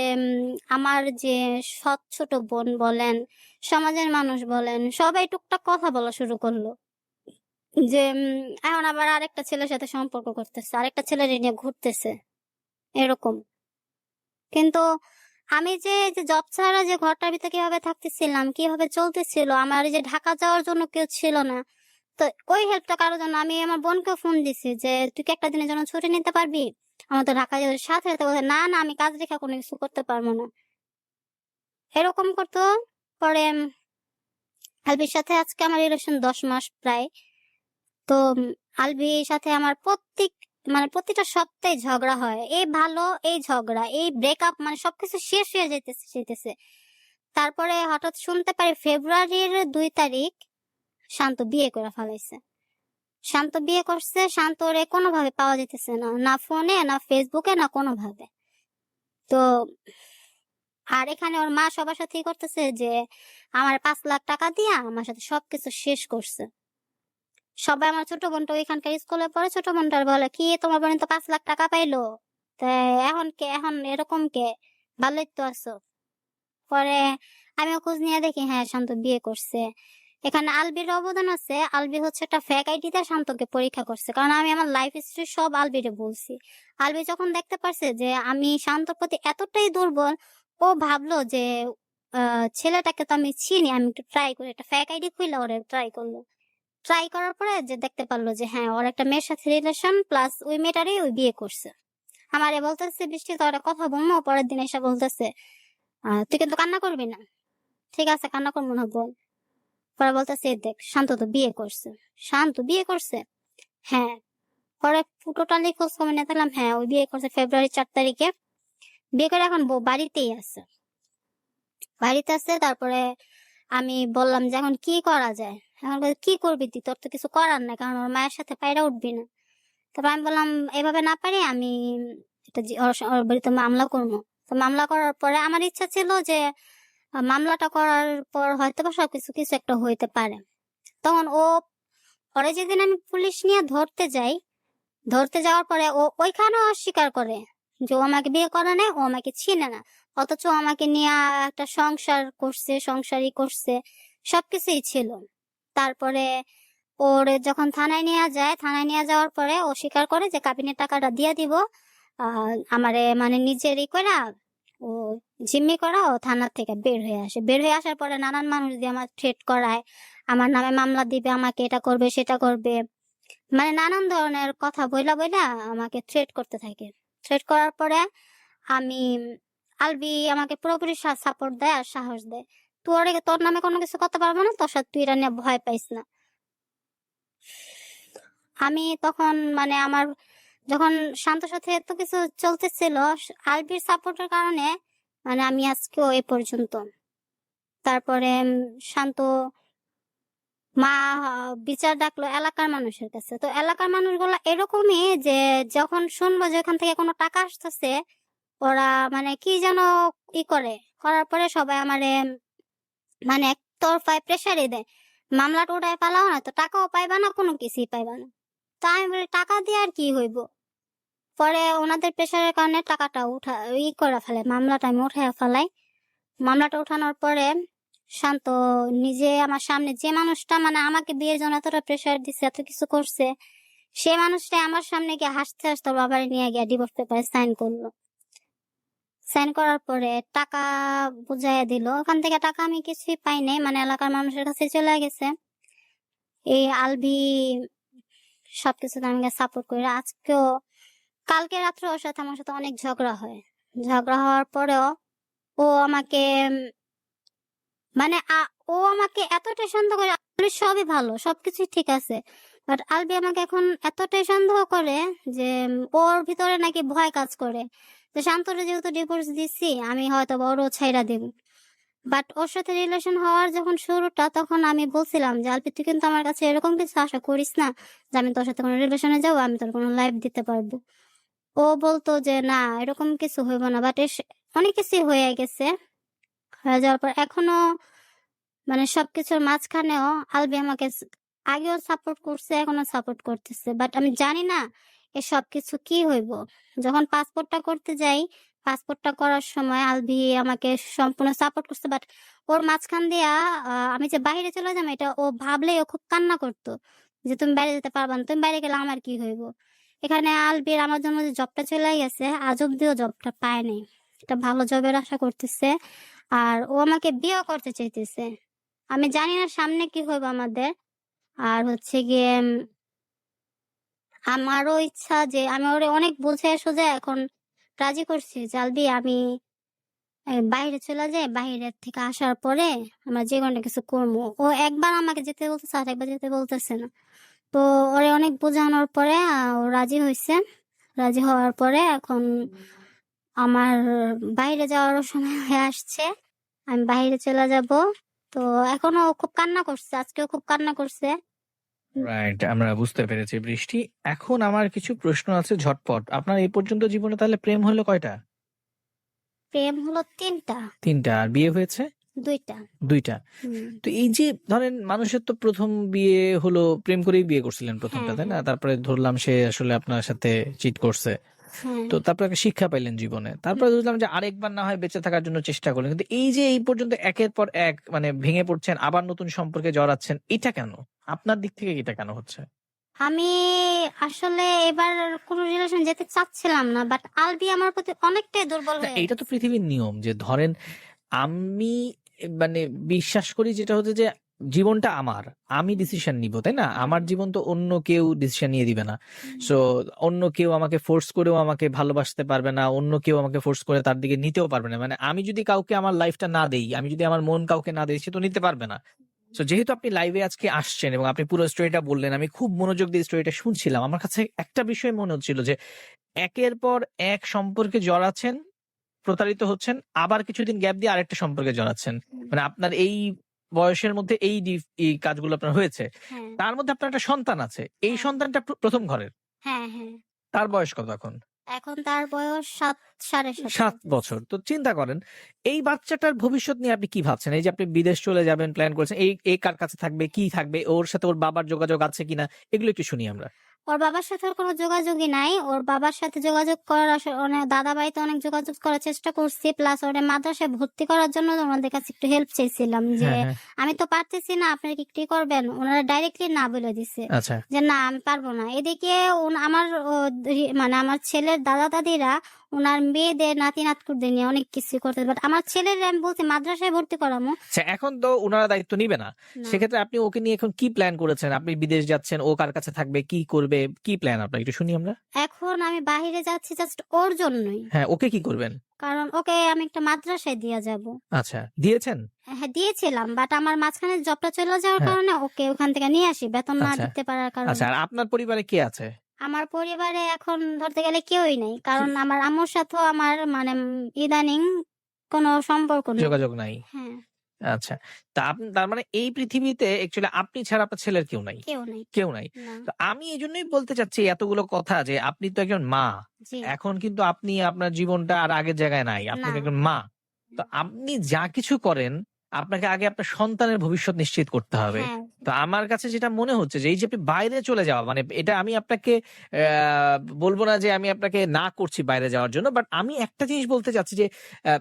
আমার যে সৎ ছোট বোন বলেন, সমাজের মানুষ বলেন, সবাই টুকটাক কথা বলা শুরু করলো যে এখন আবার আরেকটা ছেলের সাথে সম্পর্ক করতেছে, আরেকটা ছেলের নিয়ে ঘুরতেছে, এরকম। কিন্তু আমি যে যে জব ছাড়া যে ঘরটার ভিতরে কিভাবে থাকতেছিলাম, কিভাবে চলতেছিল, আমার এই যে ঢাকা যাওয়ার জন্য কেউ ছিল না, তো ওই হেল্পটা কারোর জন্য আমি আমার বোনকে ফোন দিছি যে তুই কি একটা দিনের জন্য ছুটি নিতে পারবি, আমার তো ঢাকা যাওয়ার সাথে সাথে বলে না না আমি কাজ রেখে কোনো কিছু করতে পারবো না, এরকম করতো। পরে আলবির সাথে আজকে আমার রিলেশন 10 মাস প্রায়। তো আলবির সাথে আমার প্রতিটা সপ্তাহে ঝগড়া হয়, এই ভালো এই ঝগড়া এই ব্রেকআপ, মানে সবকিছু শেষ হয়ে যেতেছে। তারপরে হঠাৎ শুনতে পারি ফেব্রুয়ারির 2 তারিখ শান্ত বিয়ে করে ফেলাইছে। শান্ত বিয়ে করছে, শান্ত ওরে কোনোভাবে পাওয়া যেতেছে না, না ফোনে না ফেসবুকে না কোনোভাবে। তো আর এখানে ওর মা সবার সাথে করতেছে যে আমার 5 লাখ টাকা দিয়া আমার সাথে সবকিছু শেষ করছে। সবাই আমার ছোট বোনটা ওইখানকার স্কুলে পড়ে, ছোট বোনটার বলে কি তোমার বোন তো 5 লাখ টাকা পাইলো, তা এখন এরকম কে, ভালোই তো আছো। পরে আমিও খোঁজ নিয়ে দেখি হ্যাঁ শান্ত বিয়ে করছে। এখানে আলবির অবদান আছে, আলবি হচ্ছে একটা ফেক আইডিতে শান্তকে পরীক্ষা করছে, কারণ আমি আমার লাইফ হিস্ট্রি সব আলবিরে বলছি। আলবি যখন দেখতে পারছে যে আমি শান্তর প্রতি এতটাই দুর্বল, ও ভাবলো যে ছেলেটাকে তো আমি চিনি, আমি একটু ট্রাই করি, একটা ফেক আইডি খুলে ওরে ট্রাই করলো। ট্রাই করার পরে যে দেখতে পারলো যে হ্যাঁ ওর একটা মেয়ের সাথে রিলেশন, প্লাস ওই মেয়েটারই ওই বিয়ে করছে। আমারে বলতেছে বৃষ্টি তো একটা কথা বলবো, পরের দিন এসে বলতেছে তুই কিন্তু কান্না করবি না, ঠিক আছে কান্না করবো না বল। পরে বলতেছে দেখ শান্ত তো বিয়ে করছে। শান্ত বিয়ে করছে? হ্যাঁ। পরে টোটালি খোঁজ খবর নিয়ে দেখলাম হ্যাঁ ওই বিয়ে করছে ফেব্রুয়ারি 4 তারিখে। বিয়ে করে এখন বউ বাড়িতেই আছে, বাড়িতে আছে। তারপরে আমি বললাম যে এখন কি করা যায়, এখন বলে, কি করবি তুই, তোর তো কিছু করার নাই, কারণ ওর মায়ের সাথে পায়রা উঠবি না। তারপর আমি বললাম এভাবে না পারি আমি ওর বাড়িতে মামলা করবো। তো মামলা করার পরে আমার ইচ্ছা ছিল যে মামলাটা করার পর হয়তো বা সবকিছু কিছু একটা হইতে পারে। তখন পরে যেদিন আমি পুলিশ নিয়ে ধরতে যাওয়ার পরে ও ওইখানেও অস্বীকার করে যে ও আমাকে বিয়ে করে না, ও আমাকে চিনে না, অথচ ও আমাকে নিয়ে একটা সংসারই করছে, সবকিছুই ছিল। তারপরে ওর যখন থানায় নিয়ে যাওয়ার পরে ও স্বীকার করে যে কাবিনের টাকাটা দিয়ে দিব, আমারে মানে নিজেরই করা ও জিম্মি করা, ও থানার থেকে বের হয়ে আসার পরে নানান মানুষ দিয়ে আমার থ্রেট করায়, আমার নামে মামলা দিবে, আমাকে এটা করবে সেটা করবে, মানে নানান ধরনের কথা বইলা বইলা আমাকে থ্রেট করতে থাকে। থ্রেট করার পরে আমি আলবি আমাকে পুরোপুরি সাপোর্ট দেয় আর সাহস দেয়, তোর নামে কোনো কিছু করতে পারবো না, তোর সাথে তুই এটা নিয়ে ভয় পাইস না। আমি তখন মানে আমার যখন শান্তর সাথে এত কিছু চলতেছিল, আলবির সাপোর্টের কারণে মানে আমি আজকেও এ পর্যন্ত। তারপরে শান্ত মা বিচার ডাকলো এলাকার মানুষের কাছে। তো এলাকার মানুষগুলো এরকমই যে যখন শুনবো যে এখান থেকে কোনো টাকা আসতেছে, ওরা মানে কি যেন করার পরে সবাই আমারে মানে একতরফায় প্রেসারই দেয়, মামলাটা উঠায় পালাও না তো টাকাও পাইবা না, কোনো কিছুই পাইবা না। তা আমি বলি টাকা দিয়ে আর কি হইব। পরে ওনাদের প্রেসারের কারণে টাকাটা করে ফেলে, মামলাটা আমি উঠায় ফেলাই। মামলাটা উঠানোর পরে শান্ত নিজে আমার সামনে যে মানুষটা মানে আমাকে বিয়ের জন্য এতটা প্রেসার দিচ্ছে, এত কিছু করছে, সে মানুষটা আমার সামনে গিয়ে হাসতে হাসতে ওর বাবার নিয়ে গিয়ে ডিভোর্স পেপারে সাইন করলো। সাইন করার পরে টাকা বুঝাইয়া দিল, ওখান থেকে টাকা আমি কিছুই পাই নাই, মানে এলাকার মানুষের কাছে চলে গেছে। এই আলবি সবকিছু আমাকে সাপোর্ট করে আজকেও, কালকে রাত্রে ওর সাথে আমার সাথে অনেক ঝগড়া হয়। ঝগড়া হওয়ার পরেও ও আমাকে মানে ও আমাকে এতটাই সন্দেহ করে, আসলে সবই ভালো সবকিছুই ঠিক আছে, বাট আলবি আমাকে এখন এতটাই সন্দেহ করে যে ওর ভিতরে নাকি ভয় কাজ করে যে শান্তরে যেহেতু ডিভোর্স দিচ্ছি আমি হয়তো ওরও ছাইরা দেব। বাট ওর সাথে রিলেশন হওয়ার যখন শুরুটা, তখন আমি বলছিলাম যে আলবি তুই কিন্তু আমার কাছে এরকম কিছু আশা করিস না যে আমি তোর সাথে কোনো রিলেশনে যাবো, আমি তোর কোনো লাইফ দিতে পারবো। ও বলতো যে না এরকম কিছু হইব না, বাট অনেক কিছু হয়ে গেছে। হয়ে যাওয়ার পর এখনো মানে সবকিছুর মাঝখানেও আলবি আমাকে আগেও সাপোর্ট করছে, এখনো সাপোর্ট করতেছে, বাট আমি জানি না এসব কিছু কি হইব? যখন পাসপোর্টটা করতে যাই, পাসপোর্টটা করার সময় আলভি আমাকে সম্পূর্ণ সাপোর্ট করছে। বাট ওর মাঝখান দিয়া আমি যে বাইরে চলে যাবো এটা ও ভাবলেই ও খুব কান্না করতো যে তুমি বাইরে যেতে পারবা না, তুমি বাইরে গেলে আমার কি হইব। এখানে আলবির আমার জন্য যে জবটা চলে গেছে, আজ অব্দিও জবটা পায় নাই। একটা ভালো জবের আশা করতেছে আর ও আমাকে বিয়ে করতে চাইতেছে। আমি জানি না সামনে কি হইব আমাদের। আর হচ্ছে গিয়ে আমারও ইচ্ছা যে আমি ওরে অনেক বুঝে সুঝে এখন রাজি করছি যে আলবি আমি বাইরে চলে যাই, বাইরের থেকে আসার পরে আমরা যে কোনো কিছু করবো। ও একবার আমাকে যেতে বলতেছে আর একবার যেতে বলতেছে না। তো ওরে অনেক বোঝানোর পরে ও রাজি হয়েছে। রাজি হওয়ার পরে এখন আমার বাইরে যাওয়ারও সময় হয়ে আসছে, আমি বাইরে চলে যাব। তো এখনো ও খুব কান্না করছে, আজকেও খুব কান্না করছে। রাইট, আমরা বুঝতে পেরেছি বৃষ্টি। এখন আমার কিছু প্রশ্ন আছে ঝটপট। আপনার এই পর্যন্ত জীবনে তাহলে প্রেম হলো কয়টা? প্রেম হলো 3টা। 3টা। আর বিয়ে হয়েছে? 2টা। 2টা। তো এই যে ধরেন মানুষের তো প্রথম বিয়ে হলো প্রেম করেই বিয়ে করছিলেন প্রথমটা, হ্যাঁ তাই না? হ্যাঁ তারপরে ধরলাম সে আসলে আপনার সাথে চিট করছে, হ্যাঁ তো তারপরে একটা শিক্ষা পাইলেন জীবনে। তারপরে বুঝলাম যে আরেকবার না হয় বেঁচে থাকার জন্য চেষ্টা করলেন, কিন্তু এই যে এই পর্যন্ত একের পর এক মানে ভেঙে পড়ছেন, আবার নতুন সম্পর্কে জড়াচ্ছেন, এটা কেন? আপনার দিক থেকে এটা কেন হচ্ছে? আমি আসলে এবার কোনো রিলেশন যেতে চাচ্ছিলাম না, বাট আলবি আমার প্রতি অনেকটাই দুর্বল না, হয়ে এইটা তো গেছে। পৃথিবীর নিয়ম যে ধরেন আমি মানে বিশ্বাস করি যেটা হচ্ছে যে জীবনটা আমার, আমি ডিসিশন নিব, তাই না? আমার জীবন তো অন্য কেউ ডিসিশন নিয়ে দিবে না। সো অন্য কেউ আমাকে ফোর্স করেও আমাকে ভালোবাসতে পারবে না, অন্য কেউ আমাকে ফোর্স করে তার দিকে নিতেও পারবে না। মানে আমি যদি কাউকে আমার লাইফটা না দেই, আমি যদি আমার মন কাউকে না দেই, সে তো নিতে পারবে না। সো যেহেতু আপনি লাইভে আজকে আসছেন এবং আপনি পুরো স্টোরিটা বললেন, আমি খুব মনোযোগ দিয়ে স্টোরিটা শুনছিলাম। আমার কাছে একটা বিষয় মনে হচ্ছিল যে একের পর এক সম্পর্কে জড়াচ্ছেন, প্রতারিত হচ্ছেন, আবার কিছুদিন গ্যাপ দিয়ে আরেকটা সম্পর্কে জড়াচ্ছেন। মানে আপনার এই বয়সের মধ্যে এই কাজগুলো আপনার হয়েছে। হ্যাঁ তার মধ্যে আপনার একটা সন্তান আছে, এই হ্যাঁ সন্তানটা প্রথম ঘরের। হ্যাঁ হ্যাঁ তার বয়স কত এখন? এখন তার বয়স 7, 7.5 7 বছর। তো চিন্তা করেন এই বাচ্চাটার ভবিষ্যৎ নিয়ে আপনি কি ভাবছেন? এই যে আপনি বিদেশ চলে যাবেন প্ল্যান করেছেন, এই কার কাছে থাকবে, কি থাকবে, ওর সাথে ওর বাবার যোগাযোগ আছে কিনা, এগুলো একটু শুনি আমরা। ওর বাবার সাথে ওর কোনো যোগাযোগই নাই। ওর বাবার সাথে যোগাযোগ করার অনেক দাদা বাড়িতে অনেক যোগাযোগ করার চেষ্টা করছি, প্লাস ওরে মাদ্রাসায় ভর্তি করার জন্য ওনাদের কাছে একটু হেল্প চাইছিলাম যে হ্যাঁ, হ্যাঁ। আমি তো পারতেছি না, আপনারা কি একটু করবেন। ওনারা ডাইরেক্টলি না বলে দিছে আচ্ছা। যে না আমি পারবো না। এদিকে আমার মানে আমার ছেলের দাদা দাদিরা ওনার মেয়েদের নাতি নাতকুদের নিয়ে অনেক কিছু করতে, বাট আমার ছেলের আমি বলছি মাদ্রাসায় ভর্তি করামো আচ্ছা, এখন তো উনারা দায়িত্ব নিবে না। না। সেক্ষেত্রে আপনি ওকে নিয়ে এখন কি প্ল্যান করেছেন? আপনি বিদেশ যাচ্ছেন, ও কার কাছে থাকবে, কি করবে, কি প্ল্যান আপনার একটু শুনি আমরা। এখন আমি বাহিরে যাচ্ছি জাস্ট ওর জন্যই, হ্যাঁ, ওকে কি করবেন? কারণ ওকে আমি একটা মাদ্রাসায় দিয়ে যাব। আচ্ছা, দিয়েছেন? হ্যাঁ দিয়েছিলাম, বাট আমার মাঝখানে জবটা চলে যাওয়ার হ্যাঁ। কারণে ওকে ওখান থেকে নিয়ে আসি, বেতন না আচ্ছা। দিতে পারার কারণে। আচ্ছা, আর আপনার পরিবারে কে আছে? আমার পরিবারে এখন ধরতে গেলে কেউই নেই, কারণ আমার আম্মুর সাথেও আমার মানে ইদানিং কোনো সম্পর্ক নেই। যোগাযোগ নাই। হ্যাঁ আচ্ছা। তার মানে এই পৃথিবীতে অ্যাকচুয়ালি আপনি ছাড়া আপনার ছেলের কেউ নাই। কেউ নেই। কেউ নাই। না। তো আমি এজন্যই বলতে চাচ্ছি এতগুলো কথা যে আপনি তো একজন মা। জি। এখন কিন্তু আপনি আপনার জীবনটা আর আগের জায়গায় নাই। আপনি না। একজন মা। তো আপনি যা কিছু করেন আপনাকে আগে আপনার সন্তানের ভবিষ্যৎ নিশ্চিত করতে হবে। হ্যাঁ তো আমার কাছে যেটা মনে হচ্ছে যে এই যে আপনি বাইরে চলে যাওয়া, মানে এটা আমি আপনাকে বলব না যে আমি আপনাকে না করছি বাইরে যাওয়ার জন্য। বাট আমি একটা জিনিস বলতে চাচ্ছি যে আ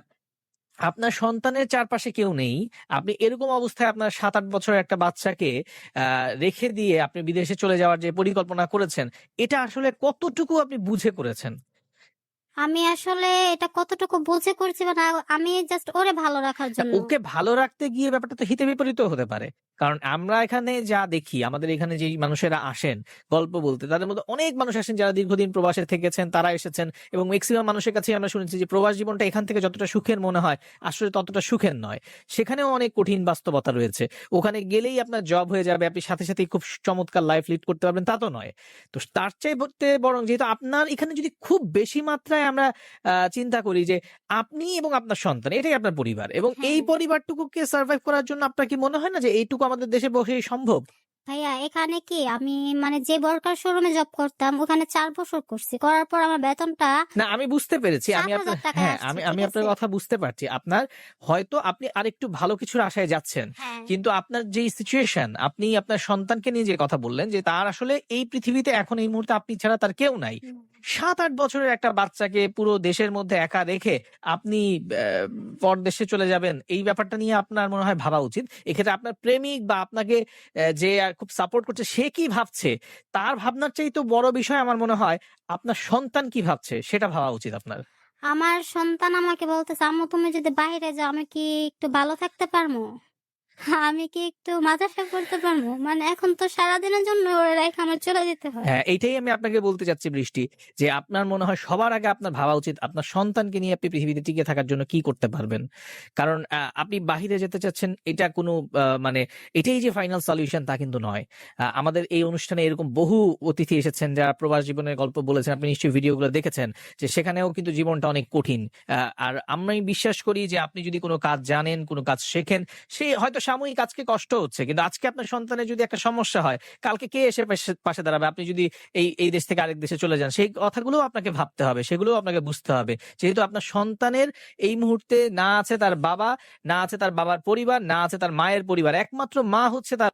আপনার সন্তানের চারপাশে কেউ নেই। আপনি এরকম অবস্থায় আপনার ৭-৮ বছরের একটা বাচ্চাকে রেখে দিয়ে আপনি বিদেশে চলে যাওয়ার যে পরিকল্পনা করেছেন, এটা আসলে কতটুকু আপনি বুঝে করেছেন? আমি আসলে এটা কতটুকু বুঝে করছি বা না, আমি জাস্ট ওরে ভালো রাখার জন্য। ওকে ভালো রাখতে গিয়ে ব্যাপারটা তো হিতে বিপরীতও হতে পারে। কারণ আমরা এখানে যা দেখি, আমাদের এখানে যেই মানুষেরা আসেন গল্প বলতে, তাদের মধ্যে অনেক মানুষ আসেন যারা দীর্ঘদিন প্রবাসে থেকেছেন, তারা এসেছেন এবং মেক্সিমাম মানুষের কাছেই আমরা শুনেছি যে প্রবাস জীবনটা এখান থেকে যতটা সুখের মনে হয় আসলে ততটা সুখের নয়। সেখানেও অনেক কঠিন বাস্তবতা রয়েছে। ওখানে গেলেই আপনার জব হয়ে যাবে, আপনি সাথে সাথেই খুব চমৎকার লাইফ লিড করতে পারবেন, তা তো নয়। তো তার চাইতে বরং যেহেতু আপনার এখানে যদি খুব বেশি মাত্রায় আমরা চিন্তা করি যে আপনি এবং আপনার সন্তান এটাই আপনার পরিবার, এবং এই হ্যাঁ পরিবারটুকুকে সার্ভাইভ করার জন্য আপনার কি মনে হয় না যে এইটুকু আমাদের দেশে বসেই সম্ভব? ভাইয়া এখানে কি আমি মানে যে বরকার শোরুমে জব করতাম ওখানে 4 বছর করছি, করার পর আমার বেতনটা না আমি বুঝতে পেরেছি, আমি আপনার 7,000 টাকায় হ্যাঁ আসছে, আমি ঠিক আপনার আছে। কথা বুঝতে পারছি। আপনার হয়তো আপনি আরেকটু ভালো কিছুর আশায় যাচ্ছেন, হ্যাঁ। কিন্তু আপনার যে সিচুয়েশন, আপনি আপনার সন্তানকে নিয়ে যে কথা বললেন যে তার আসলে এই পৃথিবীতে এখন এই মুহূর্তে আপনি ছাড়া তার কেউ নাই। হুম। 7-8 বছরের একটা বাচ্চাকে পুরো দেশের মধ্যে একা রেখে আপনি পরদেশে চলে যাবেন, এই ব্যাপারটা নিয়ে আপনার মনে হয় ভাবা উচিত। এক্ষেত্রে আপনার প্রেমিক বা আপনাকে যে খুব সাপোর্ট করছে সে কি ভাবছে, তার ভাবনার চাইতেও বড় বিষয় আমার মনে হয় আপনার সন্তান কি ভাবছে সেটা ভাবা উচিত আপনার। আমার সন্তান আমাকে বলতেছে, আম্মু তুমি যদি বাইরে যাও আমি কি একটু ভালো থাকতে পারবো? আমি কি একটু মাদ্রাসা পড়তে পারবো? মানে এখন তো সারাদিনের জন্য ওরে রাইখা আমার চলে যেতে হয়। হ্যাঁ, এইটাই আমি আপনাকে বলতে চাচ্ছি বৃষ্টি, যে আপনার মনে হয় সবার আগে আপনার ভাবা উচিত আপনার সন্তানকে নিয়ে আপনি পৃথিবীতে টিকে থাকার জন্য কি করতে পারবেন। কারণ আপনি বাহিরে যেতে চাচ্ছেন এটা কোনো মানে এটাই যে ফাইনাল সলিউশন তা কিন্তু নয়। আমাদের এই অনুষ্ঠানে এরকম বহু অতিথি এসেছেন যারা প্রবাস জীবনের গল্প বলেছেন, আপনি নিশ্চয়ই ভিডিওগুলো দেখেছেন, যে সেখানেও কিন্তু জীবনটা অনেক কঠিন। আর আমি বিশ্বাস করি যে আপনি যদি কোনো কাজ জানেন, কোনো কাজ শেখেন, সে হয়তো সাময়িক আজকে কষ্ট হচ্ছে, কিন্তু আজকে আপনার সন্তানের যদি একটা সমস্যা হয়, কালকে কে এসে পাশে পাশে দাঁড়াবে? আপনি যদি এই দেশ থেকে আরেক দেশে চলে যান, সেই কথাগুলো আপনাকে ভাবতে হবে, সেগুলো আপনাকে বুঝতে হবে। যেহেতু আপনার সন্তানের এই মুহূর্তে না আছে তার বাবা, না আছে তার বাবার পরিবার, না আছে তার মায়ের পরিবার, একমাত্র মা হচ্ছে তার